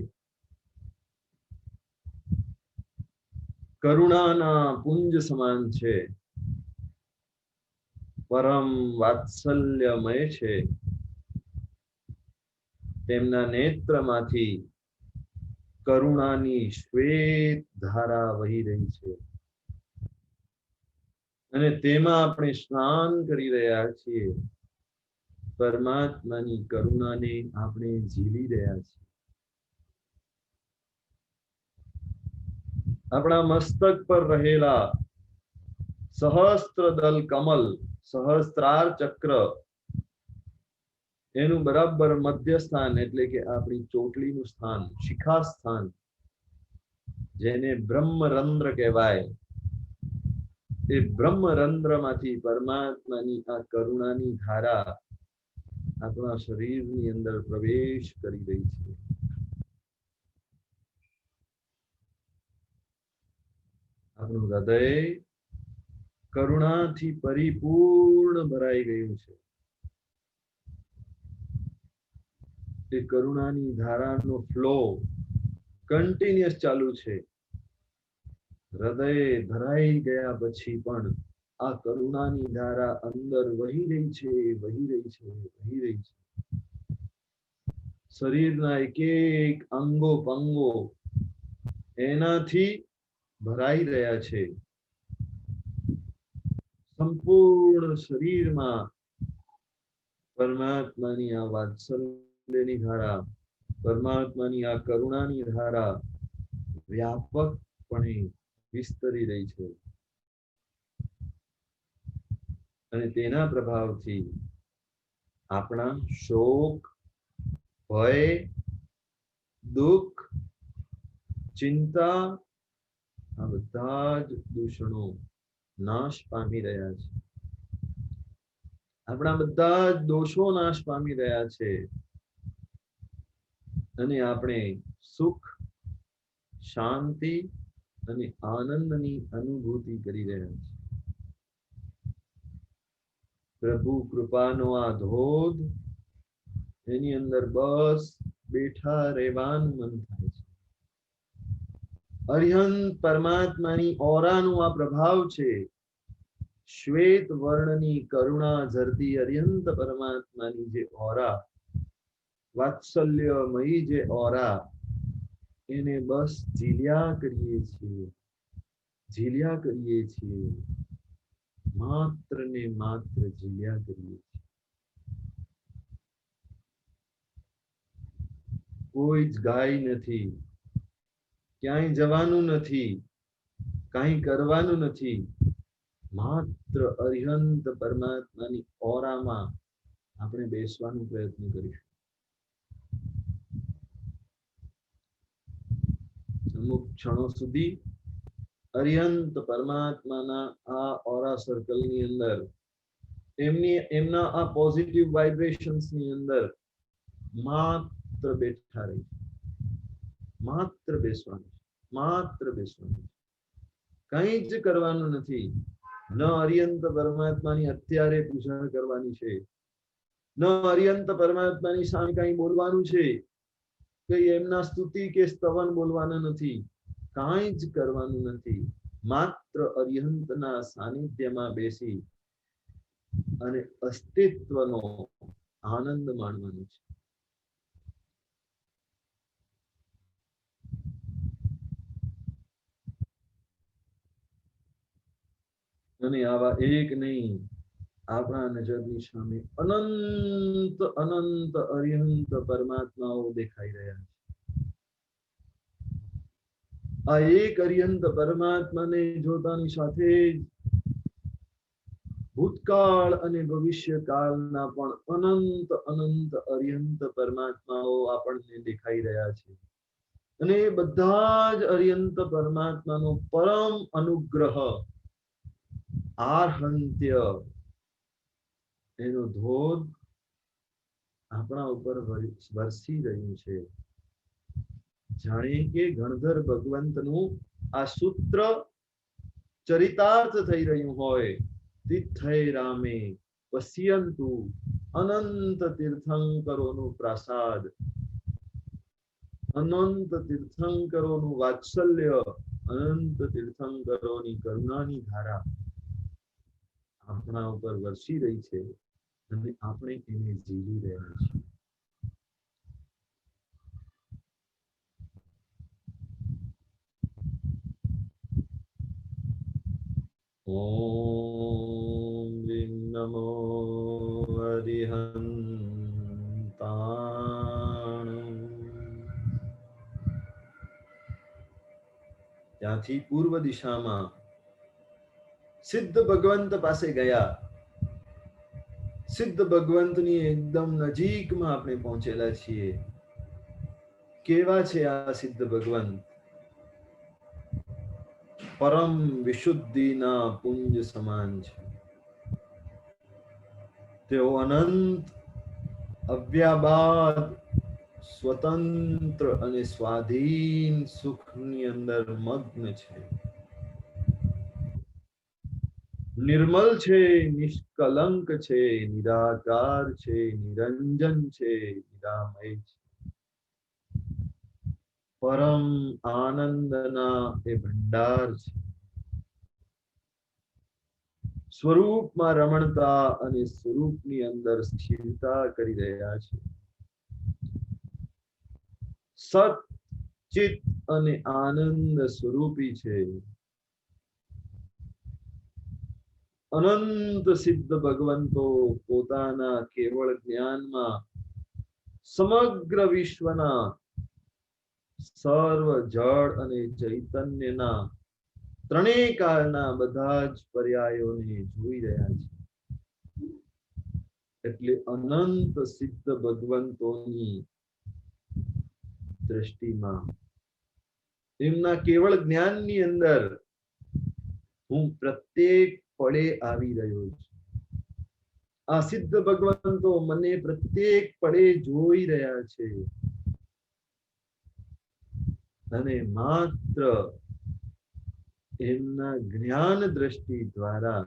કરુણાના પુંજ સમાન છે, પરમ વાત્સલ્યમય છે. તેમના નેત્રમાંથી કરુણાની શ્વેત ધારા વહી રહી છે અને તેમાં આપણે સ્નાન કરી રહ્યા છીએ. પરમાત્માની કરુણાને આપણે ઝીલી રહ્યા છીએ. આપણા મસ્તક પર રહેલા સહસ્ત્રદલ કમલ, સહસ્ત્રાર ચક્ર, એનું બરાબર મધ્ય સ્થાન એટલે કે આપણી ચોટલીનું સ્થાન, શિખા સ્થાન, જેને બ્રહ્મરંધ્ર કહેવાય, એ બ્રહ્મરંધ્રમાંથી પરમાત્માની આ કરુણાની ધારા આપણા શરીરની અંદર પ્રવેશ કરી રહી છે. આપણું હૃદય કરુણાથી પરિપૂર્ણ ભરાઈ ગયું છે. એ કરુણાની ધારાનો ફ્લો કન્ટિન્યુઅસ ચાલુ છે. હૃદય ભરાઈ ગયા પછી પણ આ કરુણાની ધારા અંદર વહી રહી છે, વહી રહી છે, વહી રહી છે. શરીરના એક એક અંગો પાંગો એનાથી ભરાઈ રહ્યા છે. સંપૂર્ણ શરીરમાં પરમાત્માની આ વાત્સલ્યની ધારા, પરમાત્માની આ કરુણાની ધારા વ્યાપકપણે વિસ્તરી રહી છે અને તેના પ્રભાવથી આપણા શોક, ભય, દુઃખ, ચિંતા આ બધા જ દૂષણો નાશ પામી રહ્યા છે. આપણા બધા જ દોષો નાશ પામી રહ્યા છે અને આપણે સુખ, શાંતિ અને આનંદની અનુભૂતિ કરી રહ્યા છે. પ્રભુ કૃપાનો આ ધોધ, એની અંદર બસ બેઠા રહેવાનું મન થાય છે. અરિહંત પરમાત્માની ઓરાનો આ પ્રભાવ છે. શ્વેત વર્ણની કરુણા ઝરતી અરિહંત પરમાત્માની જે ઓરા, વાત્સલ્યમયી જે ઓરા, એને બસ ઝીલ્યા કરીએ છીએ, ઝીલ્યા કરીએ છીએ, માત્ર ને માત્ર ઝીલ્યા કરીએ છીએ. કોઈ જ ગાય નથી, ક્યાંય જવાનું નથી, કાંઈ કરવાનું નથી, માત્ર અરિહંત પરમાત્માની ઓરામાં આપણે બેસવાનો પ્રયત્ન કરીશું. અમુક ક્ષણો સુધી અરિહંત પરમાત્માના આ ઓરા સર્કલની અંદર એમના આ પોઝિટિવ વાઇબ્રેશન્સની અંદર માત્ર બેઠા રહી, માત્ર બેસવાનું, માત્ર બેસવાનું, કંઈ જ કરવાનું નથી. ન અરિહંત પરમાત્માની અત્યારે પૂજા કરવાની છે, ન અરિહંત પરમાત્માની સામે કંઈ બોલવાનું છે, કઈ એમના સ્તુતિ કે સ્તવન બોલવાના નથી, કાંઈ જ કરવાનું નથી. માત્ર અરિહંતના સાનિધ્યમાં બેસી અને અસ્તિત્વનો આનંદ માણવાનો છે. અને આવા એક નહીં, આપણા નજરની સામે અનંત અનંત અરિહંત પરમાત્માઓ દેખાઈ રહ્યા છે. આ એક અરિહંત પરમાત્માને જોતાની સાથે જ ભૂતકાળ અને ભવિષ્યકાળના પણ અનંત અનંત અરિહંત પરમાત્માઓ આપણને દેખાઈ રહ્યા છે. અને એ બધા જ અરિહંત પરમાત્માનો પરમ અનુગ્રહ, આર્હંત્ય, એનો ધોધ આપણા ઉપર વરસી રહ્યું છે. જાણે કે ગણધર ભગવંતનું આ સૂત્ર ચરિતાર્થ થઈ રહ્યું હોય. તિથય રામે પશ્યંતુ અનંત તીર્થંકરોનું પ્રસાદ, અનંત તીર્થંકરોનું વાત્સલ્ય, અનંત તીર્થંકરોની કરુણાની ધારા આપણા ઉપર વરસી રહી છે અને આપણે એને જીવી રહ્યા છીએ. ઓમ નમો અરિહંતાણ. ત્યાંથી પૂર્વ દિશામાં સિદ્ધ ભગવંત પાસે ગયા. સિદ્ધ ભગવંતની એકદમ નજીકમાં આપણે પહોંચેલા છીએ. કેવા છે આ સિદ્ધ ભગવંત? પરમ વિશુદ્ધિના પુંજ સમાન છે. તેઓ અનંત, અવ્યાબાદ, સ્વતંત્ર અને સ્વાધીન સુખની અંદર મગ્ન છે. નિર્મલ છે, નિષ્કલંક છે, નિરાકાર છે, નિરંજન છે, નિરામય છે. પરમ આનંદના એ ભંડાર છે. સ્વરૂપમાં રમણતા અને સ્વરૂપની અંદર સ્થિરતા કરી રહ્યા છે. સત, ચિત અને આનંદ સ્વરૂપી છે. અનંત સિદ્ધ ભગવંતો પોતાના કેવળ જ્ઞાનમાં સમગ્ર વિશ્વના સર્વ જળ અને ચૈતન્યના ત્રણેય કાળના બધા જ પર્યાયોને જોઈ રહ્યા છે. એટલે અનંત સિદ્ધ ભગવંતોની દ્રષ્ટિમાં એમના કેવળ જ્ઞાનની અંદર હું પ્રત્યેક પળે આવી રહ્યો છું. આ સિદ્ધ ભગવંતો મને પ્રત્યેક પળે જોઈ રહ્યા છે અને માત્ર એમના જ્ઞાન દ્રષ્ટિ દ્વારા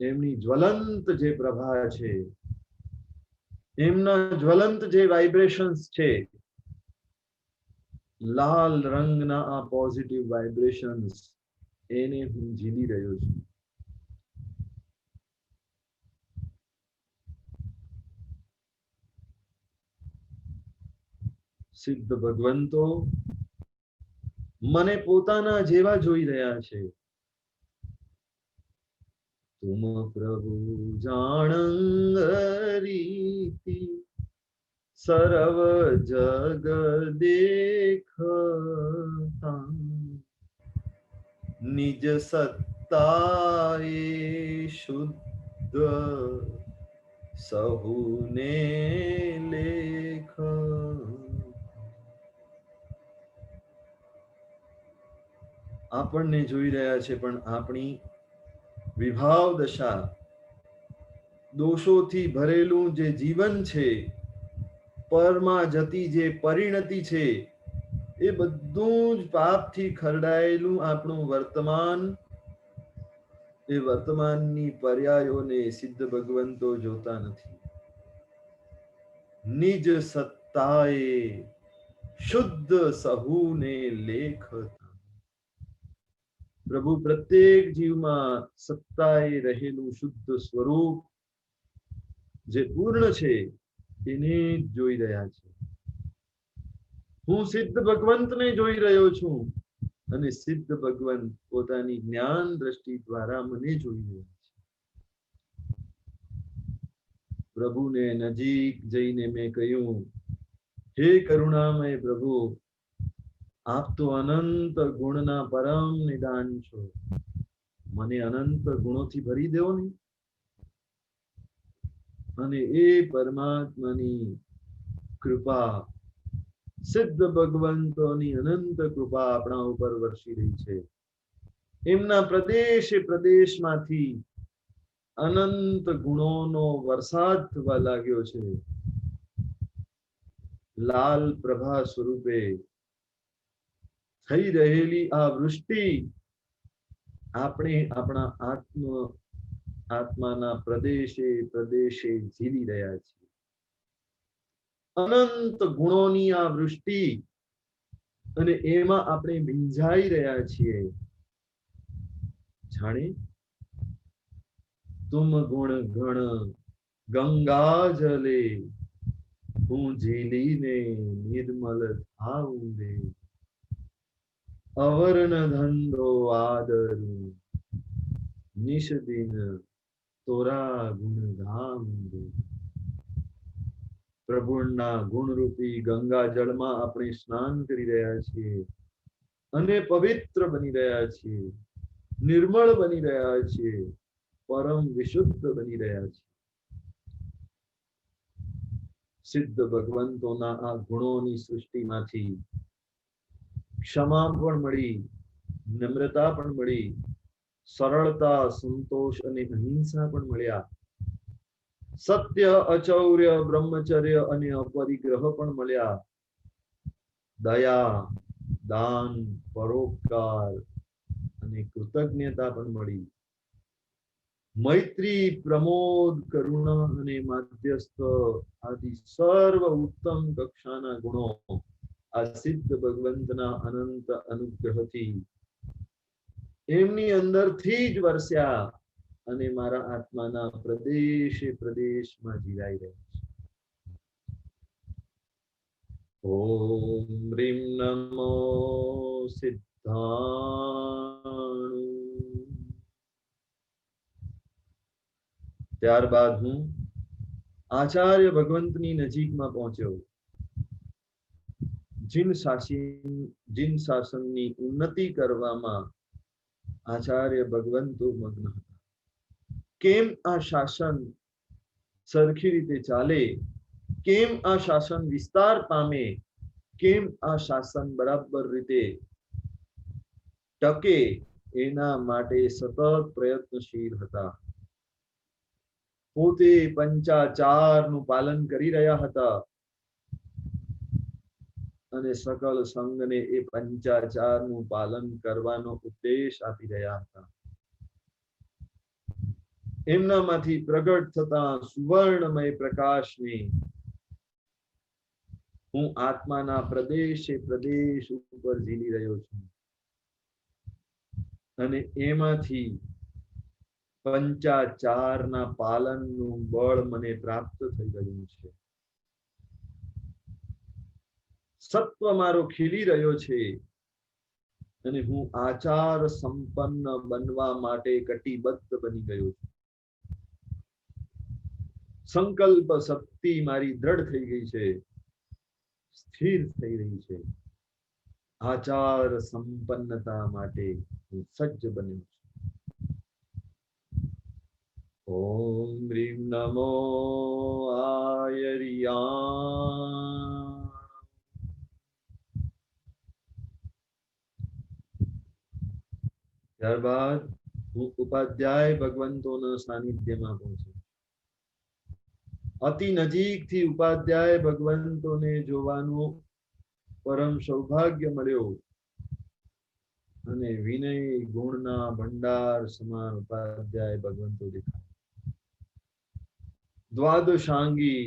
એમની જ્વલંત જે પ્રભા છે, એમના જ્વલંત જે વાઇબ્રેશન્સ છે, લાલ રંગના આ પોઝિટિવ વાઇબ્રેશન્સ, એને હું ઝીલી રહ્યો છું. સિદ્ધ ભગવંતો મને પોતાના જેવા જોઈ રહ્યા છે. તુમ પ્રભુ જાણંગ રીતિ સર્વ જગ દેખતા, નિજ સત્તાએ શુદ્ધ સહુને લેખ. આપણને જોઈ રહ્યા છે, પણ આપણી વિભાવ દશા, દોષોથી ભરેલું જે જીવન છે, પરમાં જતી જે પરિણતિ છે, એ બધું જ પાપથી ખરડાયેલું આપણું વર્તમાન, એ વર્તમાનની પર્યાયોને સિદ્ધ ભગવંતો જોતા નથી. નિજ સત્તાએ શુદ્ધ સહુને લેખ. પ્રભુ પ્રત્યેક જીવમાં સત્તાએ રહેલું શુદ્ધ સ્વરૂપ જે પૂર્ણ છે એને જોઈ રહ્યા છે. હું સિદ્ધ ભગવંતને જોઈ રહ્યો છું અને સિદ્ધ ભગવંત પોતાની જ્ઞાન દ્રષ્ટિ દ્વારા મને જોઈ રહ્યા છે. પ્રભુને નજીક જઈને મેં કહ્યું, હે કરુણામય પ્રભુ, આપ તો અનંત ગુણના પરમ નિદાન છો, મને અનંત ગુણોથી ભરી દેવો ને. અને એ પરમાત્માની કૃપા, સિદ્ધ ભગવંતોની અનંત કૃપા આપણા ઉપર વરસી રહી છે. એમના પ્રદેશે પ્રદેશમાંથી અનંત ગુણોનો વરસાદ થવા લાગ્યો છે. લાલ પ્રભા સ્વરૂપે થઈ રહેલી આ વૃષ્ટિ આપણે આપણા આત્માના પ્રદેશે પ્રદેશે ઝીલી રહ્યા છીએ. અનંત ગુણોની આ વૃષ્ટિ, અને એમાં આપણે ભીંજાઈ રહ્યા છીએ. જાણે તુમ ગુણ ગણ ગંગા જલે, હું ઝીલીને નિર્મલ થાઉં રે. અવર્ણ ધંધો આદરું નિશ દિન તોરા ગુણ ધામ રે. પ્રભુના ગુણરૂપી ગંગા જળમાં આપણે સ્નાન કરી રહ્યા છીએ અને પવિત્ર બની રહ્યા છીએ, નિર્મળ બની રહ્યા છીએ, પરમ વિશુદ્ધ બની રહ્યા છીએ. સિદ્ધ ભગવંતોના આ ગુણોની સૃષ્ટિમાંથી ક્ષમા પણ મળી, નમ્રતા પણ મળી, સરળતા, સંતોષ અને અહિંસા પણ મળ્યા. સત્ય, અચૌર્ય, બ્રહ્મચર્ય અને અપરિગ્રહ પણ મળ્યા. દયા, દાન, પરોપકાર અને કૃતજ્ઞતા પણ મળી. મૈત્રી, પ્રમોદ, કરુણા અને માધ્યસ્થ આદિ સર્વ ઉત્તમ કક્ષાના ગુણો આ સિદ્ધ ભગવંતના અનંત અનુગ્રહથી એમની અંદરથી જ વરસ્યા અને મારા આત્માના પ્રદેશે પ્રદેશમાં જીરાઈ રહ્યા છે. ઓમ રીમ નમો સિદ્ધાણુ. ત્યારબાદ હું આચાર્ય ભગવંતની નજીકમાં પહોંચ્યો. જીન શાસનની ઉન્નતિ કરવામાં આચાર્ય ભગવંતો મગ્ન હતા. કેમ આ શાસન સરખી રીતે ચાલે, કેમ આ શાસન વિસ્તાર પામે, કેમ આ શાસન બરાબર રીતે ટકે, એના માટે સતત પ્રયત્નશીલ હતા. પોતે પંચાચારનું પાલન કરી રહ્યા હતા અને સકલ સંઘને એ પંચાચારનું પાલન કરવાનો ઉપદેશ આપી રહ્યા હતા. એમનામાંથી પ્રગટ થતા સુવર્ણમય પ્રકાશને હું આત્માના પ્રદેશે પ્રદેશ ઉપર ઝીલી રહ્યો છું અને એમાંથી પંચાચારના પાલનનું બળ મને પ્રાપ્ત થઈ ગયું છે. સત્વ મારો ખીલી રહ્યો છે અને હું આચાર સંપન્ન બનવા માટે કટિબદ્ધ બની ગયો છું. સંકલ્પ શક્તિ મારી દ્રઢ થઈ ગઈ છે, સ્થિર થઈ રહી છે. આચાર સંપન્નતા માટે હું સજ્જ બન્યો છું. ઓમ હ્રીમ નમો આયર્યા. ત્યારબાદ હું ઉપાધ્યાય ભગવંતોના સાનિધ્યમાં પહોંચ્યો. અતિ નજીકથી ઉપાધ્યાય ભગવંતોને જોવાનું પરમ સૌભાગ્ય મળ્યો અને વિનય ગુણના ભંડાર સમાન ઉપાધ્યાય ભગવંતો દેખાય. દ્વાદશાંગી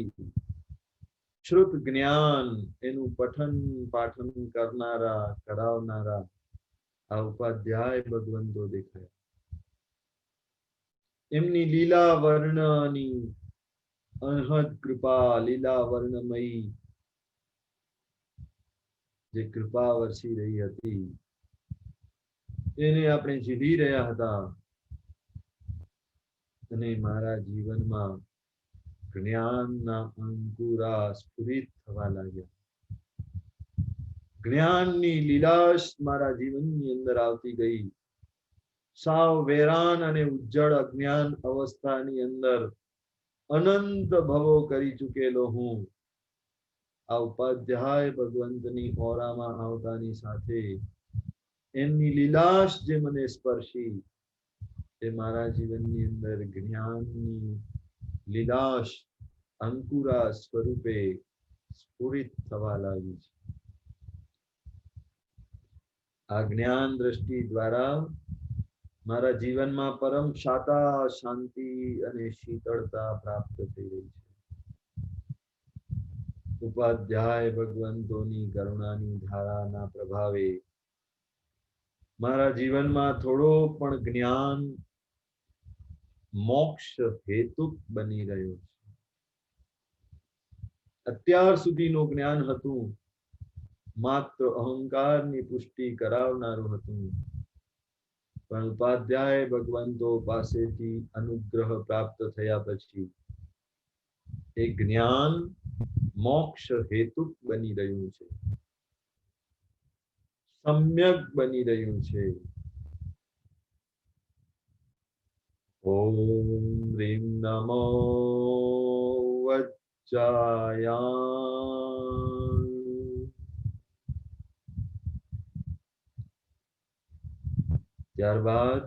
શ્રુત જ્ઞાન એનું પઠન પાઠન કરનારા કરાવનારા આ ઉપાધ્યાય ભગવંતો દેખાય. એમની લીલા વર્ણની અનહદ કૃપા, લીલા વર્ણમયી જે કૃપા વરસી રહી હતી એને આપણે ઝીલી રહ્યા હતા અને મારા જીવનમાં જ્ઞાનના અંકુરા સ્ફુરિત થવા લાગ્યા. જ્ઞાનની લીલાશ મારા જીવનની અંદર આવતી ગઈ. સાવ વેરાન અને ઉજ્જળ અજ્ઞાન અવસ્થાની અંદર અનંત ભવો કરી ચૂકેલો હું આ ઉપાધ્યાય ભગવંતની ઓરામાં આવતાની સાથે એમની લીલાશ જે મને સ્પર્શી એ મારા જીવનની અંદર જ્ઞાનની લીલાશ અંકુરા સ્વરૂપે સ્ફુરિત થવા લાગી છે. આ જ્ઞાન દ્રષ્ટિ દ્વારા મારા જીવનમાં પરમ શાતા, શાંતિ અને શીતળતા પ્રાપ્ત થઈ રહી છે. ઉપાધ્યાય ભગવંતોની કરુણાની ધારાના પ્રભાવે મારા જીવનમાં થોડો પણ જ્ઞાન મોક્ષ હેતુક બની રહ્યો છે. અત્યાર સુધીનું જ્ઞાન હતું માત્ર અહંકારની પુષ્ટિ કરાવનારું હતું, પણ ઉપાધ્યાય ભગવંતો પાસેથી અનુગ્રહ પ્રાપ્ત થયા પછી એ જ્ઞાન મોક્ષ હેતુક બની રહ્યું છે, સમ્યક બની રહ્યું છે. ઓમ હ્રીમ નમો વજ્જાયા. ત્યારબાદ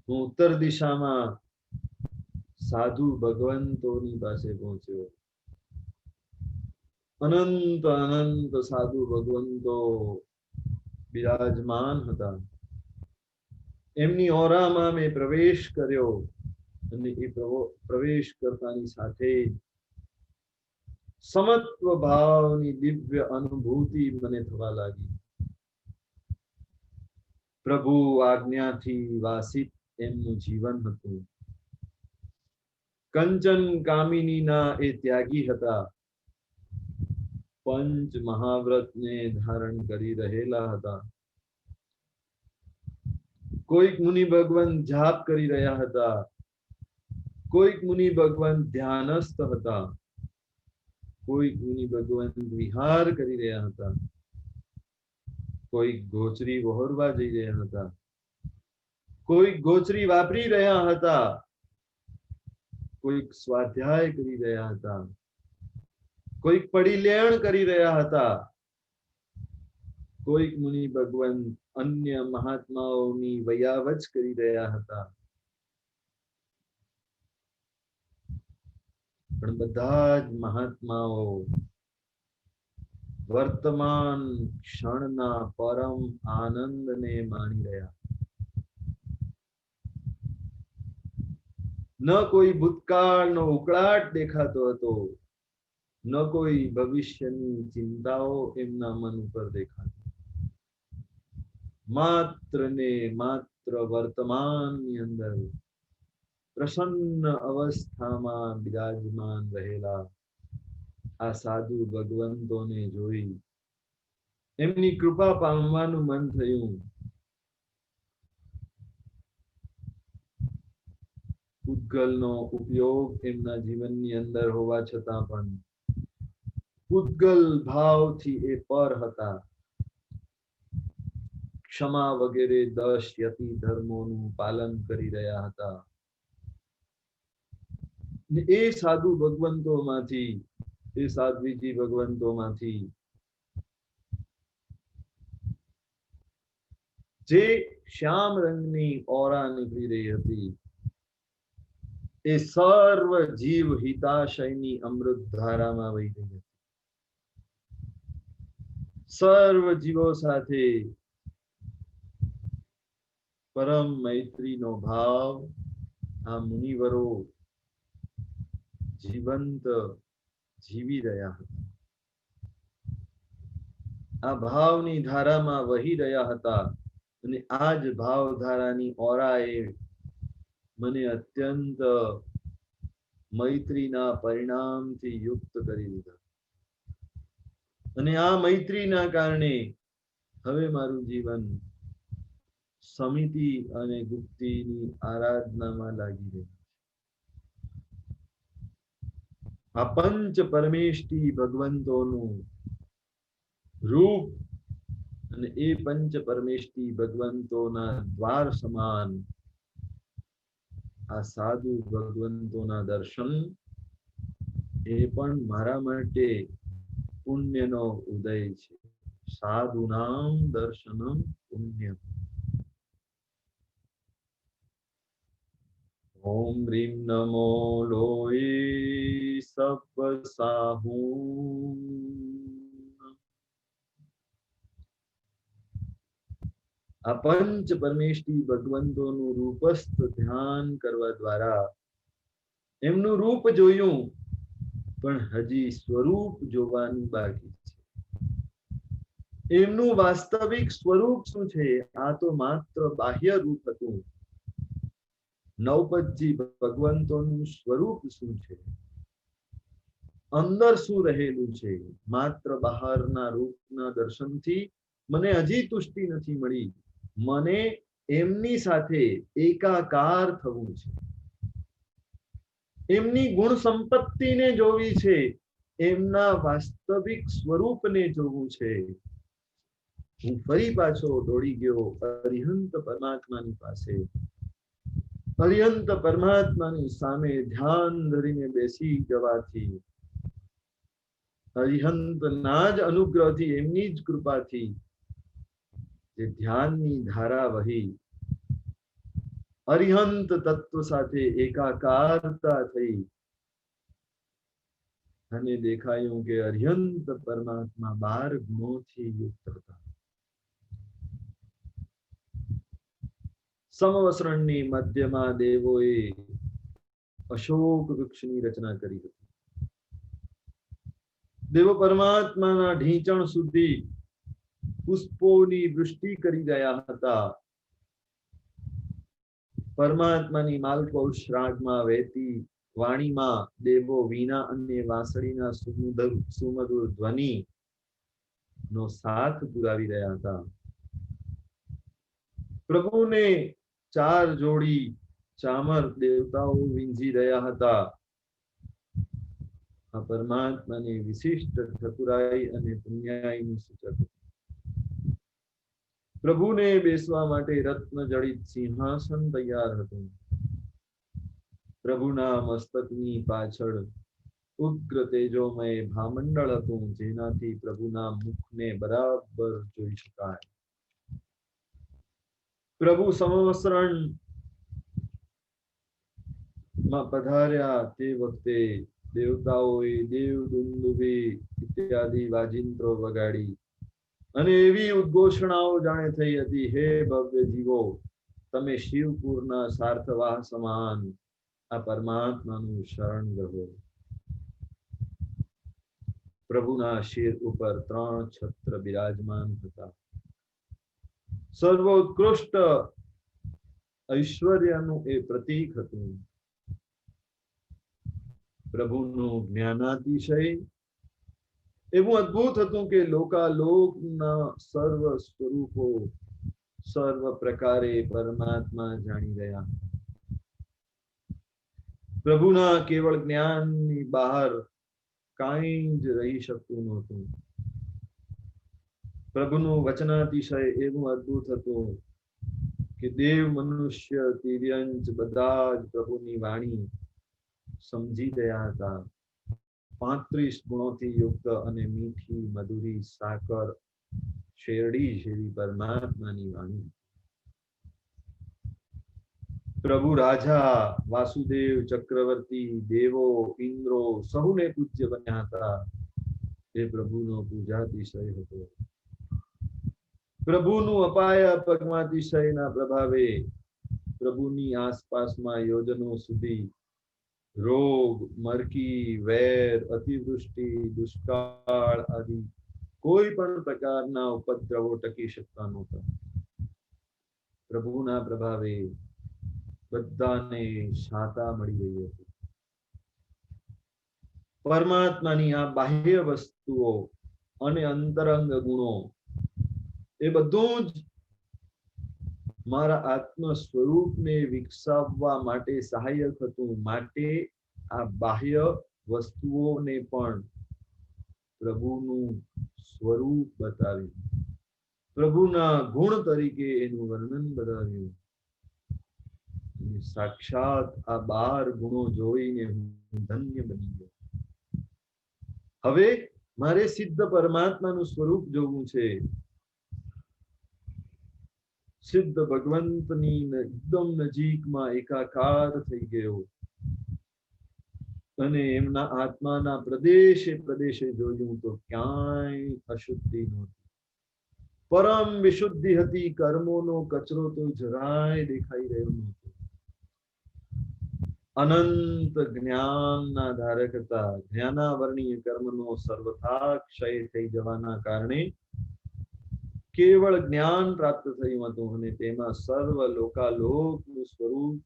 હું ઉત્તર દિશામાં સાધુ ભગવંતોની પાસે પહોંચ્યો. અનંત અનંત સાધુ ભગવંતો બિરાજમાન હતા. એમની ઓરામાં મેં પ્રવેશ કર્યો અને એ પ્રવેશ કરતાની સાથે સમત્વ ભાવની દિવ્ય અનુભૂતિ મને થવા લાગી. પ્રભુ આજ્ઞાથી વાસિત એમનું જીવન હતું. કંચન કામિનીના એ ત્યાગી હતા. પંચ મહાવ્રતને ધારણ કરી રહેલા હતા. કોઈક મુનિ ભગવાન જાપ કરી રહ્યા હતા, કોઈક મુનિ ભગવાન ધ્યાનસ્થ હતા, કોઈક મુનિ ભગવાન વિહાર કરી રહ્યા હતા, કોઈક ગોચરી વહોરવા જઈ રહ્યા હતા, કોઈક ગોચરી વાપરી રહ્યા હતા, કોઈક સ્વાધ્યાય કરી રહ્યા હતા, કોઈક પડીલેણ કરી રહ્યા હતા, કોઈક મુનિ ભગવાન અન્ય મહાત્માઓની વયાવચ કરી રહ્યા હતા. પણ બધા જ મહાત્માઓ વર્તમાન ક્ષણના પરમ આનંદને માણી રહ્યા. ન કોઈ ભૂતકાળનો ઉકળાટ દેખાતો હતો, ન કોઈ ભવિષ્યની ચિંતાઓ એમના મન ઉપર દેખાતી. માત્ર ને માત્ર વર્તમાનની અંદર પ્રસન્ન અવસ્થામાં બિરાજમાન રહેલા આ સાધુ ભગવંતોને જોઈ એમની કૃપા પામવાનું મન થયું. ઉદ્ગલનો ઉપયોગ એમના જીવનની અંદર હોવા છતાં પણ પૂતગલ ભાવથી એ પર હતા. ક્ષમા વગેરે 10 યતિ ધર્મોનું પાલન કરી રહ્યા હતા. એ સાધુ ભગવંતોમાંથી, એ સાધ્વીજી ભગવંતોમાંથી જે શ્યામ રંગની ઓરા નીકળી રહી હતી, એ સર્વ જીવ હિતાશયની અમૃત ધારામાં વહી રહી હતી. સર્વ જીવો સાથે પરમ મૈત્રીનો ભાવ આ મુનિવરો જીવંત જીવી રહ્યા હતા. આ ભાવની ધારામાં વહી રહ્યા હતા અને આ જ ભાવધારાની ઓરાએ મને અત્યંત મૈત્રીના પરિણામથી યુક્ત કરી દીધા. અને આ મૈત્રીના કારણે હવે મારું જીવન સમિતિ અને ગુપ્તિની આરાધનામાં લાગી રહ્યું. આ પંચ પરમેષ્ઠી ભગવંતોનું રૂપ અને એ પંચ પરમેષ્ઠી ભગવંતોના દ્વાર સમાન આ સાધુ ભગવંતોના દર્શન એ પણ મારા માટે પુણ્યનો ઉદય છે. સાધુનામ દર્શનમ પુણ્ય. ઓમ રીમ નમો લોય સપ સાહુ. આ પંચ પરમેષ્ઠી ભગવંતોનું રૂપસ્થ ધ્યાન કરવા દ્વારા એમનું રૂપ જોયું, પણ હજી સ્વરૂપ જોવાનું બાકી છે. એમનું વાસ્તવિક સ્વરૂપ શું છે? આ તો માત્ર બાહ્ય રૂપ હતું. નવપદજી ભગવંતોનું સ્વરૂપ શું છે? અંદર શું રહેલું છે? માત્ર બહારના રૂપના દર્શનથી મને હજી તુષ્ટિ નથી મળી. મને એમની સાથે એકાકાર થવું છે. એમની ગુણ સંપત્તિને જોવી છે. એમના વાસ્તવિક સ્વરૂપને જોવું છે. હું ફરી પાછો દોડી ગયો અરિહંત પરમાત્માની પાસે. અરિહંત પરમાત્માની સામે ધ્યાન ધરીને બેસી જવાથી, અરિહંતના જ અનુગ્રહથી, એમની જ કૃપાથી જે ધ્યાનની ધારા વહી, અરિહંત તત્વ સાથે એકાકારતા થઈ અને દેખાયું કે અરિહંત પરમાત્મા 12 ગુણોથી યુક્ત હતા. સમવસરણની મધ્યમાં દેવોએ અશોક વૃક્ષની રચના કરી હતી. દેવો પરમાત્માના ઢીંચણ સુધી પુષ્પોની વૃષ્ટિ કરી ગયા હતા. પરમાત્માની માલકો શ્રાગમાં વહેતી વાણીમાં દેવો વીણા અને વાંસળીના સુમધુર ધ્વનિ નો સાથ પુરાવી રહ્યા હતા. પ્રભુને 4 જોડી ચામર દેવતાઓ વીંઝી રહ્યા હતા. આ પરમાત્માની વિશિષ્ટ ઠકુરાઈ અને પુણ્યાઈનું સૂચક હતું. પ્રભુને બેસવા માટે રત્ન જડિત સિંહાસન તૈયાર હતું. પ્રભુના મસ્તકની પાછળ ઉગ્ર તેજોમય ભામંડળ હતું, જેનાથી પ્રભુના મુખને બરાબર જોઈ શકાય. પ્રભુ સમવસરણ માં પધાર્યા તે વખતે દેવતાઓએ દેવ દુંદુભી ઇત્યાદિ વાજિંત્રો વગાડી અને એવી ઉદ્ઘોષણાઓ જાણે થઈ હતી, હે ભવ્ય જીવો, તમે શિવપુરના સાર્થવાહ સમાન આ પરમાત્માનું શરણ ગ્રહો. પ્રભુના શિર ઉપર 3 છત્ર બિરાજમાન હતા. સર્વોત્કૃષ્ટ ઐશ્વર્યનું એ પ્રતીક હતું. પ્રભુનું જ્ઞાનાતિશય એવું અદ્ભુત હતું કે લોકાલોકના સર્વ સ્વરૂપો સર્વ પ્રકારે પરમાત્મા જાણી રહ્યા. પ્રભુના કેવળ જ્ઞાનની બહાર કાંઈ જ રહી શકતું નહોતું. પ્રભુનું વચનાતિશય એવું અદ્ભુત હતું કે દેવ, મનુષ્ય, તિર્યંચ બધા જ પ્રભુની વાણી સમજી ગયા હતા. 35 ગુણોથી યુક્ત અને મીઠી મધુરી સાકર શેરડી જેવી પરમાત્માની વાણી. પ્રભુ રાજા, વાસુદેવ, ચક્રવર્તી, દેવો, ઇન્દ્રો સૌને પૂજ્ય બન્યા હતા. એ પ્રભુનો પૂજાતિશય હતો. પ્રભુનું અપાયા પગમાતિશયના પ્રભાવે પ્રભુની આસપાસમાં યોજનો સુધી રોગ, મરકી, વેર, અતિવૃષ્ટિ, દુષ્કાળ આદિ કોઈ પણ પ્રકારના ઉપદ્રવો ટકી શકતા નહોતા. પ્રભુના પ્રભાવે બધાને શાંતા મળી ગઈ હતી. પરમાત્માની આ બાહ્ય વસ્તુઓ અને અંતરંગ ગુણો એ બધું જ મારા આત્મ સ્વરૂપને વિકસાવવા માટે સહાયક હતું. માટે આ બાહ્ય વસ્તુઓને પણ પ્રભુનું સ્વરૂપ બતાવ્યું, પ્રભુના ગુણ તરીકે એનું વર્ણન બતાવ્યું. સાક્ષાત આ 12 ગુણો જોઈને હું ધન્ય બની ગયો. હવે મારે સિદ્ધ પરમાત્માનું સ્વરૂપ જોવું છે. સિદ્ધ ભગવંતની એકદમ નજીકમાં એકાકાર થઈ ગયો અને એમના આત્માના પ્રદેશે પ્રદેશે જોયું તો ક્યાંય અશુદ્ધિ નહોતી. પરમ વિશુદ્ધિ હતી. કર્મોનો કચરો તો જરાય દેખાઈ રહ્યો નહોતો. અનંત જ્ઞાનના ધારક હતા. જ્ઞાનાવરણીય કર્મનો સર્વથા ક્ષય થઈ જવાના કારણે કેવળ જ્ઞાન પ્રાપ્ત થયું હતું અને તેમાં સર્વ લોકાલોકનું સ્વરૂપ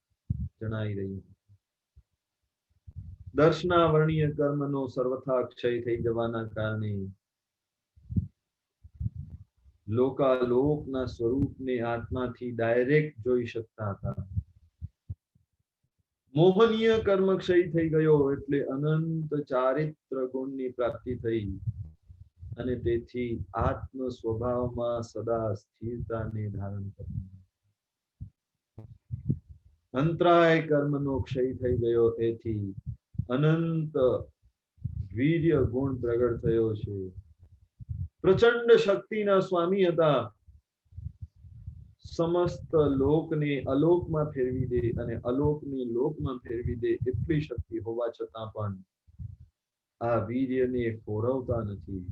જણાઈ રહ્યું. દર્શનાવરણીય કર્મનો સર્વથા ક્ષય થઈ જવાના કારણે લોકાલોકના સ્વરૂપને આત્માથી ડાયરેક્ટ જોઈ શકતા હતા. મોહનીય કર્મ ક્ષય થઈ ગયો એટલે અનંત ચારિત્ર ગુણની પ્રાપ્તિ થઈ અને તેથી આત્મ સ્વભાવમાં સદા સ્થિરતાને ધારણ કરી. અંતરાય કર્મનો ક્ષય થઈ ગયો તેથી અનંત વીર્ય ગુણ પ્રગટ થયો છે. પ્રચંડ શક્તિના સ્વામી હતા. સમસ્ત લોકને અલોકમાં ફેરવી દે અને અલોકને લોકમાં ફેરવી દે એટલી શક્તિ હોવા છતાં પણ આ વીર્યને ફોરવતા નથી.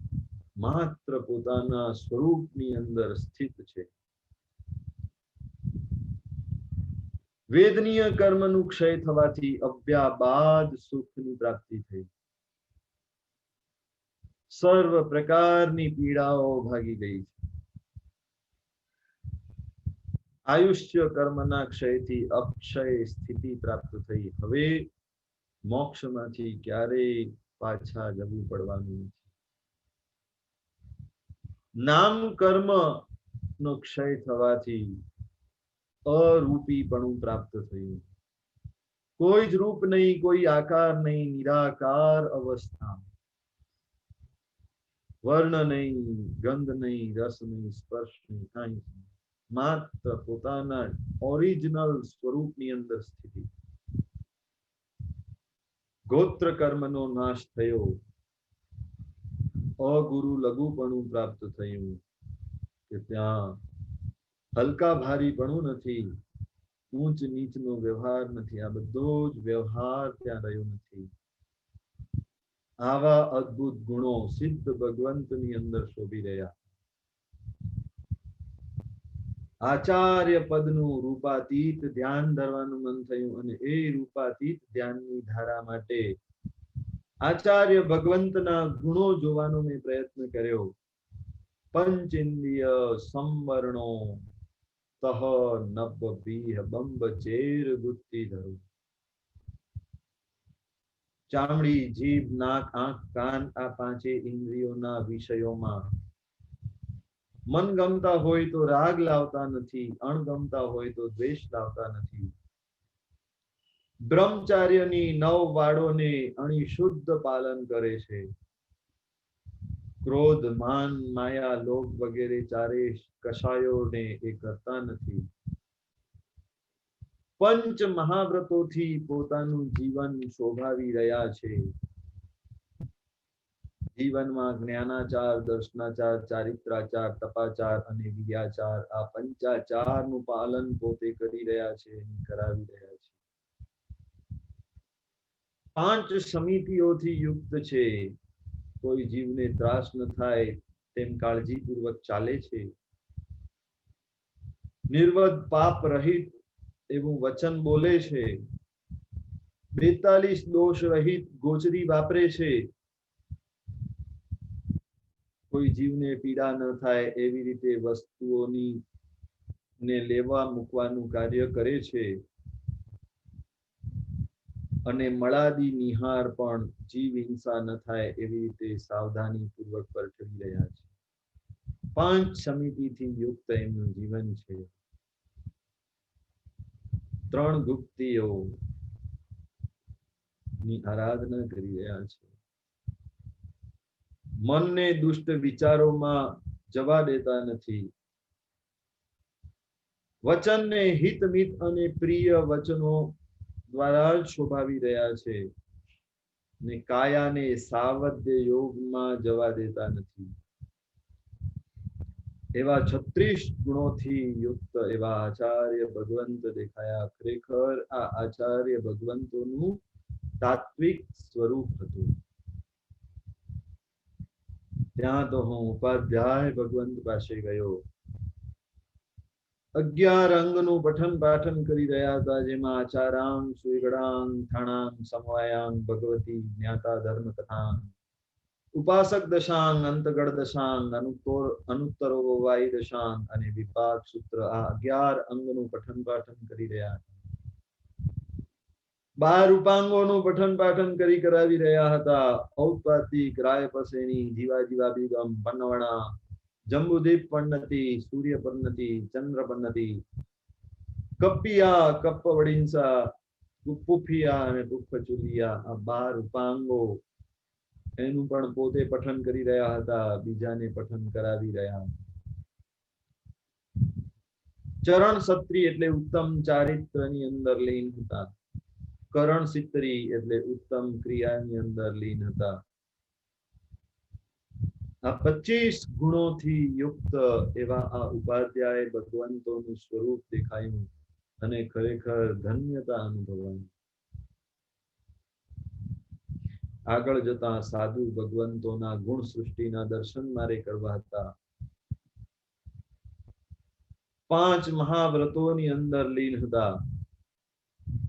માત્ર પોતાના સ્વરૂપની અંદર સ્થિત છે. વેદનીય કર્મનું ક્ષય થવાથી અવ્યાબાદ સુખની પ્રાપ્તિ થઈ. સર્વ પ્રકારની પીડાઓ ભાગી ગઈ. આયુષ્ય કર્મના ક્ષયથી અક્ષય સ્થિતિ પ્રાપ્ત થઈ. હવે મોક્ષમાંથી ક્યારેય પાછા જવું પડવાનું નથી. નામ કર્મ નો ક્ષય થવાથી અરૂપીપણું પ્રાપ્ત થયું. કોઈ જ રૂપ નહીં, કોઈ આકાર નહીં, નિરાકાર અવસ્થા. વર્ણ નહીં, ગંધ નહીં, રસ નહીં, સ્પર્શ નહીં, કાંઈ નહીં. માત્ર પોતાના ઓરિજિનલ સ્વરૂપની અંદર સ્થિતિ. ગોત્ર કર્મનો નાશ થયો. અગુરુ લઘુપણું પ્રાપ્ત થયું કે ત્યાં હલકા ભારીપણું નથી, ઊંચ નીચનો વ્યવહાર નથી. આ બધો જ વ્યવહાર ત્યાં રહ્યો નથી. આવા અદ્ભુત ગુણો સિદ્ધ ભગવંતની અંદર શોભી રહ્યા. આચાર્ય પદનું રૂપાતીત ધ્યાન ધરવાનું મન થયું અને એ રૂપાતીત ધ્યાનની ધારા માટે આચાર્ય ભગવંતના ગુણો જોવાનો મેં પ્રયત્ન કર્યો. પંચેન્દ્રિય સંવરણો તહ નભ બીહ બંબ ચેર બુદ્ધિ ધરું. ચામડી, જીભ, નાક, આંખ, કાન આ પાંચે ઇન્દ્રિયોના વિષયોમાં મન ગમતા હોય તો રાગ લાવતા નથી, અણગમતા હોય તો દ્વેષ લાવતા નથી. બ્રહ્મચાર્યની 9 વાળોને અણી શુદ્ધ પાલન કરે છે. ક્રોધ, માન, માયા, લોભ વગેરે ચારે કશાયોને એ કરતા નથી. પંચ મહાવ્રતોથી પોતાનું જીવન શોભાવી રહ્યા છે. જીવનમાં જ્ઞાનાચાર, દર્શનાચાર, ચારિત્રાચાર, તપાચાર અને વિદ્યાચાર આ પંચાચારનું પાલન પોતે કરી રહ્યા છે, કરાવી રહ્યા છે. 5 સમિતિઓથી યુક્ત છે. કોઈ જીવને ત્રાસ ન થાય તેમ કાળજીપૂર્વક ચાલે છે. નિર્વદ પાપ રહિત એવું વચન બોલે છે. 42 દોષ રહિત ગોચરી વાપરે છે. કોઈ જીવને પીડા ન થાય એવી રીતે વસ્તુઓની ને લેવા મૂકવાનું કાર્ય કરે છે. અને મળાદી નિહાર પણ જીવ હિંસા ન થાય એવી રીતે સાવધાની પૂર્વક વર્તવી રહ્યા છે. 5 સમિતિથી યુક્ત એમનું જીવન છે. 3 ગુપ્તિઓ ની આરાધના કરી રહ્યા છે. મનને દુષ્ટ વિચારોમાં જવા દેતા નથી. વચનને હિતમિત અને પ્રિય વચનો દ્વારા શોભાવી રહ્યા છે. ને કાયાને સાવધ્ય યોગમાં જવા દેતા નથી. એવા 36 ગુણોથી યુક્ત એવા આચાર્ય ભગવંત દેખાયા. ખરેખર આ આચાર્ય ભગવંતોનું તાત્વિક સ્વરૂપ હતું. ત્યાં તો હું ઉપાધ્યાય ભગવંત પાસે ગયો. 11 અંગનું પઠન પાઠન કરી રહ્યા હતા, જેમાં આચારાંગ, સુગડાંગ, થાણાંગ, સમવાયાંગ, ભગવતી, જ્ઞાતા, ધર્મ કથાંગ, ઉપાસક દશાંગ, અંતગળ દશાંગ, અનુત્તરો વાય દશાંગ અને વિપાક સૂત્ર આ 11 અંગનું પઠન પાઠન કરી રહ્યા હતા. 12 રૂપાંગોનું પઠન પાઠન કરાવી રહ્યા હતા. ઔત્પાતિક, રાયપસેની, જીવા જીવાભિગમ, પન્નવણા, જંબુદીપ પન્નતિ, સૂર્ય પન્નતિ, ચંદ્ર પન્નતિ, કપિયા, કપ્પવડિંસા, પુફિયા અને પુફચુલિયા આ 12 રૂપાંગો એનું પણ પોતે પઠન કરી રહ્યા હતા, બીજાને પઠન કરાવી રહ્યા હતા. ચરણ સત્રી એટલે ઉત્તમ ચારિત્રની અંદર લીન હતા. કરણ સિત્રી એટલે ઉત્તમ ક્રિયાની અંદર લીન હતા. આ 25 ગુણોથી યુક્ત એવા આ ઉપાધ્યાય ભગવંતોનું સ્વરૂપ દેખાયું અને ખરેખર ધન્યતા અનુભવાઈ. આગળ જતા સાધુ ભગવંતોના ગુણ સૃષ્ટિના દર્શન મારે કરવા હતા. 5 મહાવ્રતોની અંદર લીન હતા.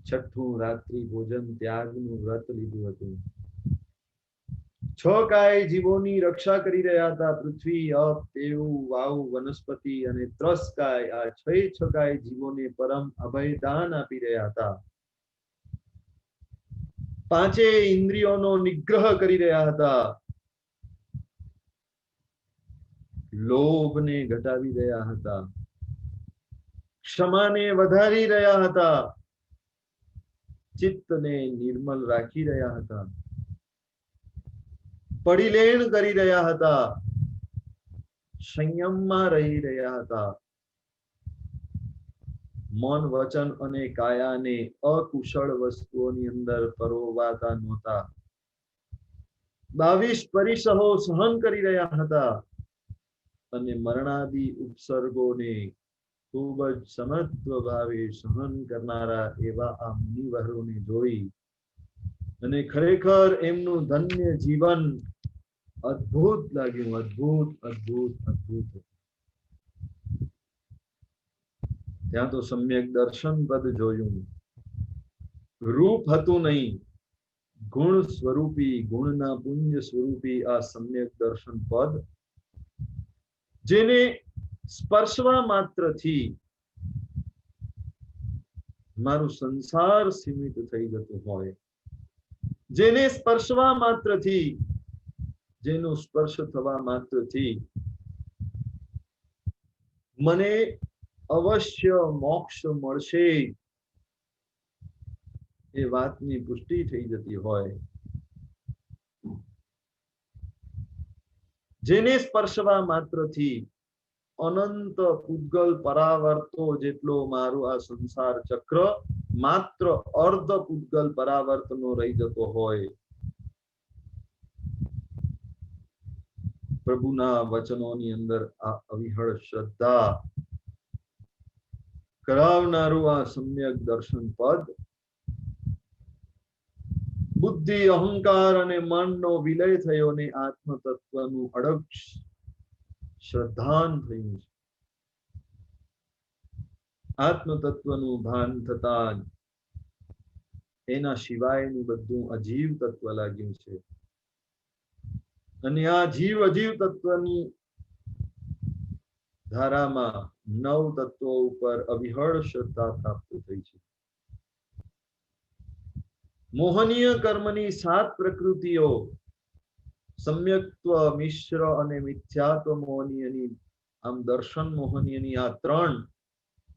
6ઠું રાત્રિ ભોજન ત્યાગનું વ્રત લીધું હતું. 6 કાય જીવોની રક્ષા કરી રહ્યા હતા. પૃથ્વી, અપ, દેવ, વાયુ, વનસ્પતિ અને ત્રસ કાય આ 6 કાય જીવોને પરમ અભયદાન આપી રહ્યા હતા. 5 ઇન્દ્રિયોનો નિગ્રહ કરી રહ્યા હતા. લોભને ઘટાવી રહ્યા હતા. ક્ષમાને વધારી રહ્યા હતા. ચિત્તને નિર્મલ રાખી રહ્યા હતા. પડિલેણ કરી રહ્યા હતા. સંયમમાં રહી રહ્યા હતા. મન, વચન અને કાયાને અકુશળ વસ્તુઓની અંદર પરોવાતા નહોતા. 22 પરિસહો સહન કરી રહ્યા હતા. અને મરણાદી ઉપસર્ગોને ખૂબ જ સમત્વ ભાવે સહન કરનારા એવા આ મુનિવરોને જોઈ અને ખરેખર એમનું ધન્ય જીવન અદ્ભુત લાગ્યું. અદ્ભુત અદ્ભુત અદ્ભુત. ત્યાં તો સમ્યક દર્શન પદ જોયું. રૂપ હતું નહીં, ગુણ સ્વરૂપી, ગુણના પુંજ સ્વરૂપી આ સમ્યક દર્શન પદ, જેને સ્પર્શવા માત્રથી મારું સંસાર સીમિત થઈ જતું હોય, જેને સ્પર્શવા માત્રથી, જેનો સ્પર્શ થવા માત્રથી મને અવશ્ય મોક્ષ મળશે એ વાતની પુષ્ટિ થઈ જતી હોય, જેને સ્પર્શવા માત્રથી અનંત પૂતગલ પરાવર્તો જેટલો મારું આ સંસાર ચક્ર માત્ર અર્ધ પૂતગલ પરાવર્તનો રહી જતો હોય, પ્રભુના વચનોની અંદર આ અવિહળ શ્રદ્ધા કરાવનારું આ સમ્યક દર્શન પદ બુદ્ધિ અહંકાર અને મનનો વિલય થયો ને આત્મ તત્વનું અડગ શ્રદ્ધાન થયું છે. આત્મ તત્વનું ભાન થતા જ એના સિવાયનું બધું અજીવ તત્વ લાગ્યું છે, અને આ જીવ અજીવ તત્વની ધારામાં નવ તત્વો ઉપર અવિહળ શ્રદ્ધા પ્રાપ્ત થઈ છે. મોહનીય કર્મની 7 પ્રકૃતિઓ સમ્યક્ત્વ, મિશ્ર અને મિથ્યાત્વ મોહનીયની, આમ દર્શન મોહનીયની આ 3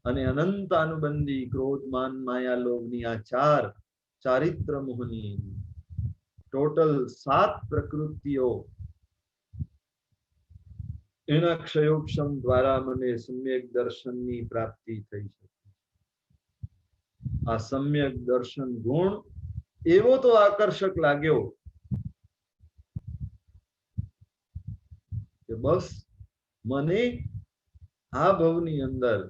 અને અનંત અનુબંધી ક્રોધ માન માયા લોભની આ 4 ચારિત્ર મોહનીય, ટોટલ 7 પ્રકૃતિઓ એના ક્ષયોક્ષમ દ્વારા મને સમ્યક દર્શનની પ્રાપ્તિ થઈ છે. આ સમ્યક દર્શન ગુણ એવો તો આકર્ષક લાગ્યો કે બસ મને આ ભવની અંદર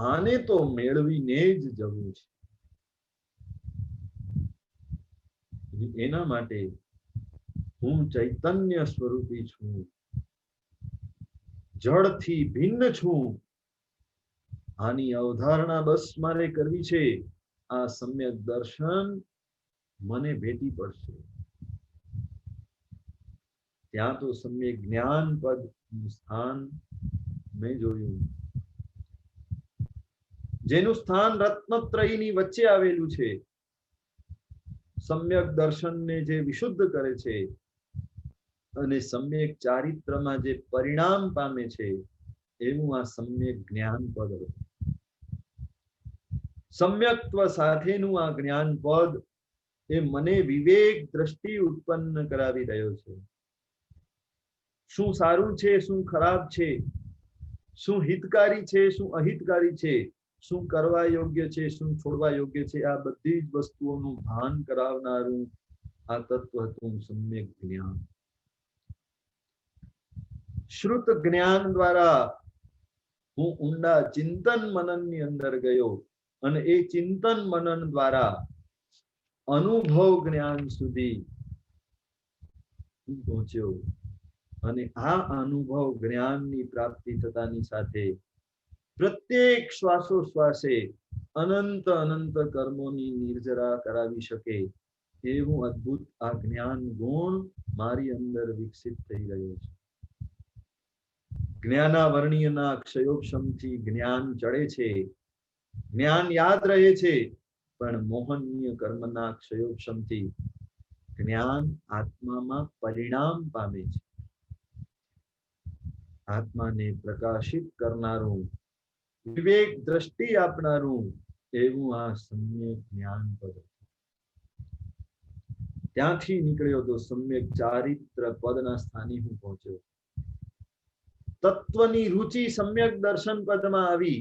આને તો મેળવીને જ જવું છે. એના માટે હું ચૈતન્ય સ્વરૂપી છું, જળથી ભિન્ન છું. આની અવધારણા બસ મારે કરવી છે. આ સમ્યક દર્શન મને ભેટી પડશે. ત્યાં તો સમ્યક જ્ઞાન પદ સ્થાન મેં જોયું, જેનું સ્થાન રત્નત્રયની વચ્ચે આવેલું છે. સમ્યક દર્શનને જે વિશુદ્ધ કરે છે અને સમ્યક ચારિત્રમાં જે પરિણામ પામે છે, એવું આ સમ્યક જ્ઞાન પદ. સમ્યક્ત્વ સાથેનું આ જ્ઞાન પદ એ મને વિવેક દ્રષ્ટિ ઉત્પન્ન કરાવી રહ્યો છે. શું સારું છે, શું ખરાબ છે, શું હિતકારી છે, શું અહિતકારી છે, શું કરવા યોગ્ય છે, શું છોડવા યોગ્ય છે, આ બધી જ વસ્તુઓનું ભાન કરાવનારું આ તત્વ હતું સમ્યક જ્ઞાન. શ્રુત જ્ઞાન દ્વારા હું ઊંડા ચિંતન મનનની અંદર ગયો અને એ ચિંતન મનન દ્વારા અનુભવ જ્ઞાન સુધી પહોંચ્યો. અને આ અનુભવ જ્ઞાનની પ્રાપ્તિ થતાની સાથે પ્રત્યેક શ્વાસોશ્વાસે અનંત અનંત કર્મોની નિર્જરા કરાવી શકે એવું અદ્ભુત આ જ્ઞાન ગુણ મારી અંદર વિકસિત થઈ રહ્યો છે. જ્ઞાનાવર્ણ્યના ક્ષયોક્ષમથી જ્ઞાન ચડે છે, જ્ઞાન યાદ રહે છે, પણ મોહનીય કર્મના ક્ષયોક્ષમથી જ્ઞાન આત્મામાં પરિણામ પામે છે. આત્માને પ્રકાશિત કરનારું, વિવેક દ્રષ્ટિ આપનારું એવું આ સમ્યક જ્ઞાન પદ. ત્યાંથી નીકળ્યો તો સમ્યક ચારિત્ર પદના સ્થાને હું પહોંચ્યો. તત્વની રુચિ સમ્યક દર્શન પદમાં આવી,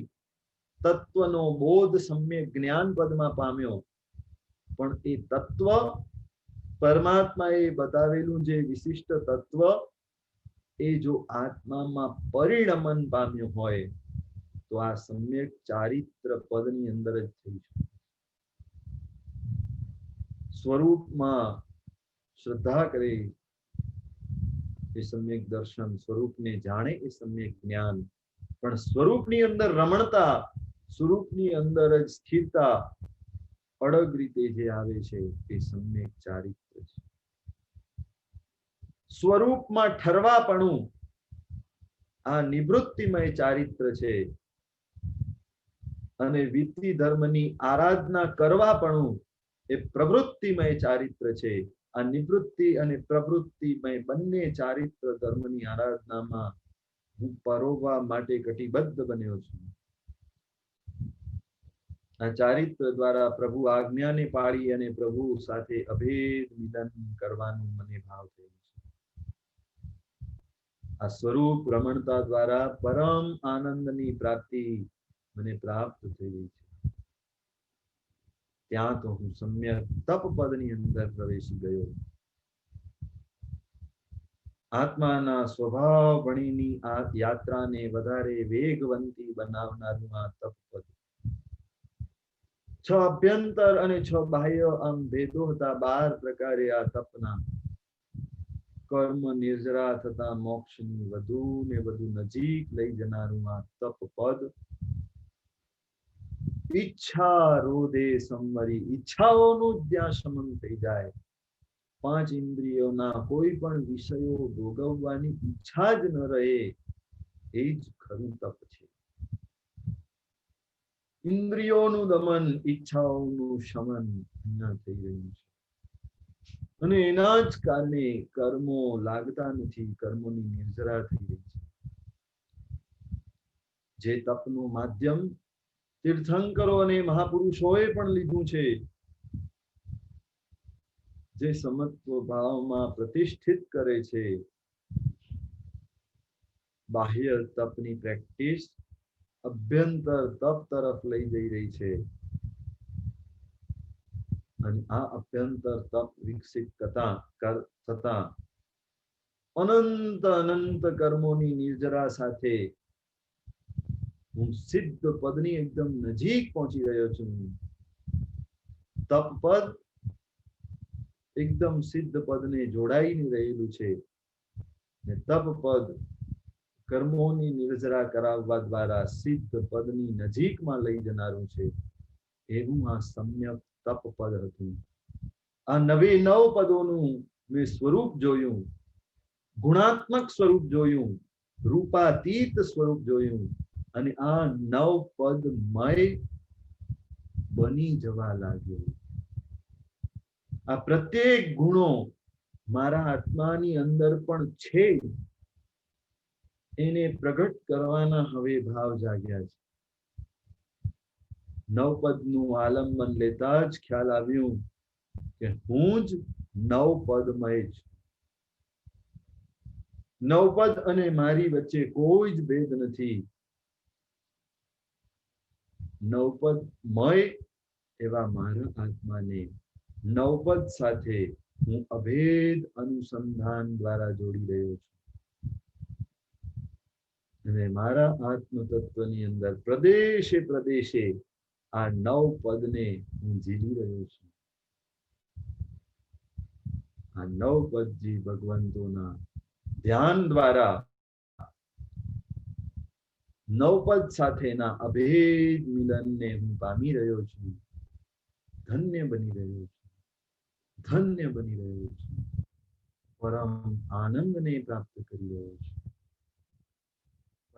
તત્વનો બોધ સમ્યક જ્ઞાન પદમાં પામ્યો. પણ એ તત્વ પરમાત્માએ બતાવેલું જે વિશિષ્ટ તત્વ એ જો આત્મામાં પરિણમન પામ્યું હોય તો આ સમ્યક ચારિત્ર પદની અંદર જ થઈ છે. સ્વરૂપમાં શ્રદ્ધા કરે એ સમ્યક દર્શન, સ્વરૂપને જાણે એ સમ્યક જ્ઞાન, પણ સ્વરૂપની અંદર રમણતા, સ્વરૂપની અંદર જ સ્થિરતા અડગ રીતે જે આવે છે એ સમ્યક ચારિત્ર છે. સ્વરૂપમાં ઠરવાપણું આ નિવૃત્તિમય ચારિત્ર છે, અને વિત્તિ ધર્મની આરાધના કરવાપણું એ પ્રવૃત્તિમય ચારિત્ર છે. આ નિવૃત્તિ અને પ્રવૃત્તિમય બંને ચારિત્ર ધર્મની આરાધનામાં હું પરોવવા માટે કટિબદ્ધ બન્યો છું. આ ચારિત્ર દ્વારા પ્રભુ આજ્ઞાને પાળી અને પ્રભુ સાથે અભેદ મિલન કરવાનું મને ભાવ થયું છે. આ સ્વરૂપ રમણતા દ્વારા પરમ આનંદની પ્રાપ્તિ મને પ્રાપ્ત થઈ રહી છે. ત્યાં તો હું સમ્યક તપ પદની અંદર પ્રવેશી ગયો. આત્માના સ્વભાવ ભણીની આ યાત્રાને વધારે વેગવંતી બનાવનારું આ તપ પદ. 6 અભ્યંતર અને 6 બાહ્ય આમ ભેદો હતા. 12 પ્રકારે આ તપના કર્મ નિર્જરા થતા મોક્ષની વધુ ને વધુ નજીક લઈ જનારું આ તપ પદ. ઈચ્છા રોધે સંવરી, ઈચ્છાઓનું જ્યાં શમન થઈ જાય, 5 ઇન્દ્રિયોના કોઈ પણ વિષયો ભોગવવાની ઈચ્છા જ ન રહે, એ જ ખરું તપ છે. ઇન્દ્રિયોનું દમન, ઈચ્છાઓનું શમન અહીંયા થઈ રહ્યું છે. અને એના જ કારણે કર્મો લાગતા નથી, કર્મોની નિર્જરા થઈ રહી છે. જે તપનું માધ્યમ તીર્થંકરો અને મહાપુરુષોએ પણ લીધું છે, જે સમત્વ ભાવમાં પ્રતિષ્ઠિત કરે છે, બાહ્ય તપની પ્રેક્ટિસ અભ્યંતર તપ તરફ લઈ જઈ રહી છે. અને આ અભ્યંતર તપ વિકસિત થતા અનંત કર્મોની નિર્જરા સાથે હું સિદ્ધ પદની એકદમ નજીક પહોંચી રહ્યો છું. તપ પદ એકદમ સિદ્ધ પદને જોડાઈને રહેલું છે. ને તપ પદ કર્મોની નિર્જરા કરાવવા દ્વારા સિદ્ધ પદની નજીકમાં લઈ જનારું છે. એવું આ સમ્યક તપ પદ હતું. આ 9 પદોનું મેં સ્વરૂપ જોયું, ગુણાત્મક સ્વરૂપ જોયું, રૂપાતીત સ્વરૂપ જોયું, અને આ 9 પદમય બની જવા લાગ્યો. આ પ્રત્યેક ગુણો મારા આત્માની અંદર પણ છે, એને પ્રગટ કરવાના હવે ભાવ જાગ્યા છે. 9 પદનું આલંબન લેતા જ ખ્યાલ આવ્યું કે હું જ 9 પદમય છું. 9 પદ અને મારી વચ્ચે કોઈ જ ભેદ નથી. 9 પદમય એવા મારા આત્માને 9 પદ સાથે હું અભેદ અનુસંધાન દ્વારા જોડી રહ્યો છું. અને મારા આત્મ તત્વની અંદર પ્રદેશે પ્રદેશે આ 9 પદને હું ઝીલી રહ્યો છું. આ 9 પદજી ભગવંતોના ધ્યાન દ્વારા 9 પદ સાથેના અભેદ મિલનને હું પામી રહ્યો છું. ધન્ય બની રહ્યો છું, ધન્ય બની રહ્યો છું, પરમ આનંદને પ્રાપ્ત કરી રહ્યો છું,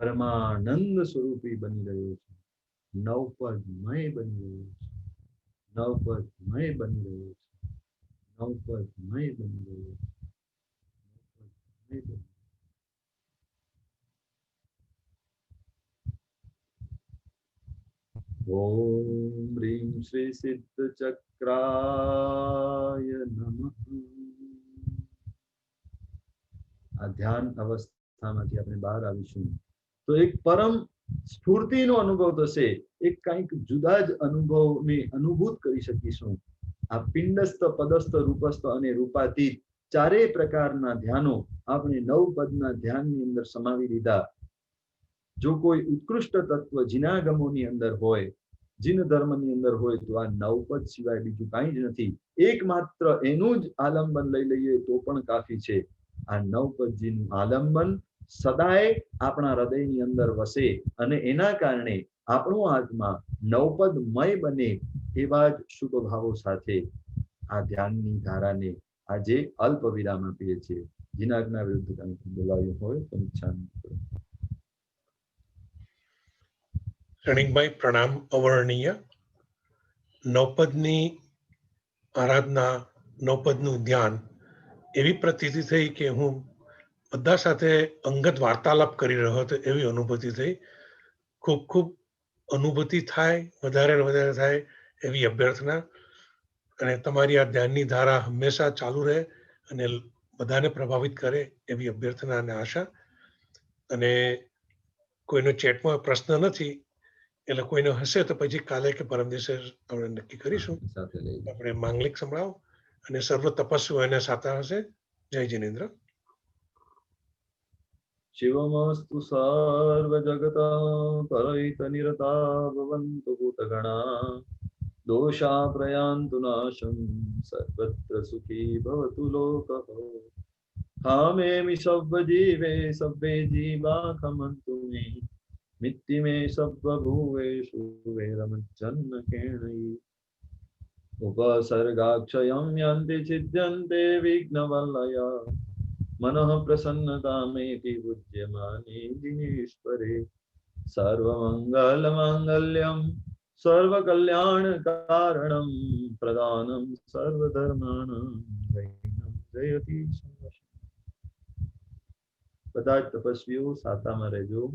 પરમાનંદ સ્વરૂપી બની રહ્યો છું. 9 પદમય બની રહ્યો છું, 9 પદમય બની રહ્યો છું, 9 પદમય બની રહ્યો છું, 9 પદમય બની. ઓમ હ્રીમ શ્રી સિદ્ધ ચક્રાય નમઃ. આ ધ્યાન અવસ્થામાંથી આપણે બહાર આવીશું તો એક પરમ સ્ફૂર્તિનો અનુભવ થશે. એક કંઈક જુદા જ અનુભવને અનુભૂત કરી શકીશું. આ પિંડસ્થ, પદસ્થ, રૂપસ્થ અને રૂપાતીત ચારેય પ્રકારના ધ્યાનો આપણે 9 પદના ધ્યાનની અંદર સમાવી લીધા. જો કોઈ ઉત્કૃષ્ટ તત્વ જીનાગમોની અંદર હોય, જીન ધર્મની અંદર હોય, તો આ 9 પદ સિવાય બીજું કાંઈ જ નથી. એકમાત્ર એનું જ આલંબન લઈ લઈએ તો પણ કાફી છે. આ 9 પદજીનું આલંબન સદાય આપણા હૃદયની અંદર વસે અને એના કારણે આપણો આત્મા 9 પદમય બને એવા જ શુભ ભાવો સાથે આ ધ્યાનની ધારાને આજે અલ્પ વિરામ આપીએ છીએ. જીનાજ્ઞા વિરુદ્ધ કંઈક બોલાવ્યું હોય તો ઈચ્છા કરો. રણિકભાઈ પ્રણામ. અવર્ણનીય. 9 પદની આરાધના, 9 પદનું ધ્યાન, એવી પ્રતીતિ થઈ કે હું બધા સાથે અંગત વાર્તાલાપ કરી રહ્યો હતો એવી અનુભૂતિ થઈ. ખૂબ ખૂબ અનુભૂતિ થાય, વધારે ને વધારે થાય એવી અભ્યર્થના. અને તમારી આ ધ્યાનની ધારા હંમેશા ચાલુ રહે અને બધાને પ્રભાવિત કરે એવી અભ્યર્થના અને આશા. અને કોઈનો ચેટમાં પ્રશ્ન નથી, એટલે કોઈનો હશે તો પછી કાલે કે પરમ દિવસે આપણે નક્કી કરીશું. સાથે લઈ લઈએ. આપણે માંગલિક સંભળાવો અને સર્વ તપસ્વીઓ એને સાતા હશે. જય જિનેન્દ્ર. શિવમસ્તુ સર્વજગતા પરૈતનિરતા ભવन्तु ભૂતગણા દોષા પ્રયાન્તુ નાશમ સર્વત્ર સુખી ભવતુ લોકઃ હામેમિ સર્વજીવે સર્વે જીવા ખમન્તુ મે મિત્તિ મે સર્વભૂતેષુ વૈરમજ્જન્મ કેણૈ ઉપસર્ગાક્ષયં યન્તિ છિદ્યન્તે વિઘ્નવલ્લયા मनः प्रसन्नतामेति पूज्यमाने दिनेश्वरे सर्वमङ्गलमाङ्गल्यं सर्वकल्याणकारणं प्रदानं सर्वधर्माणां जयति सर्वश. બધા જ તપસ્વીઓ સાતામાં રહેજો.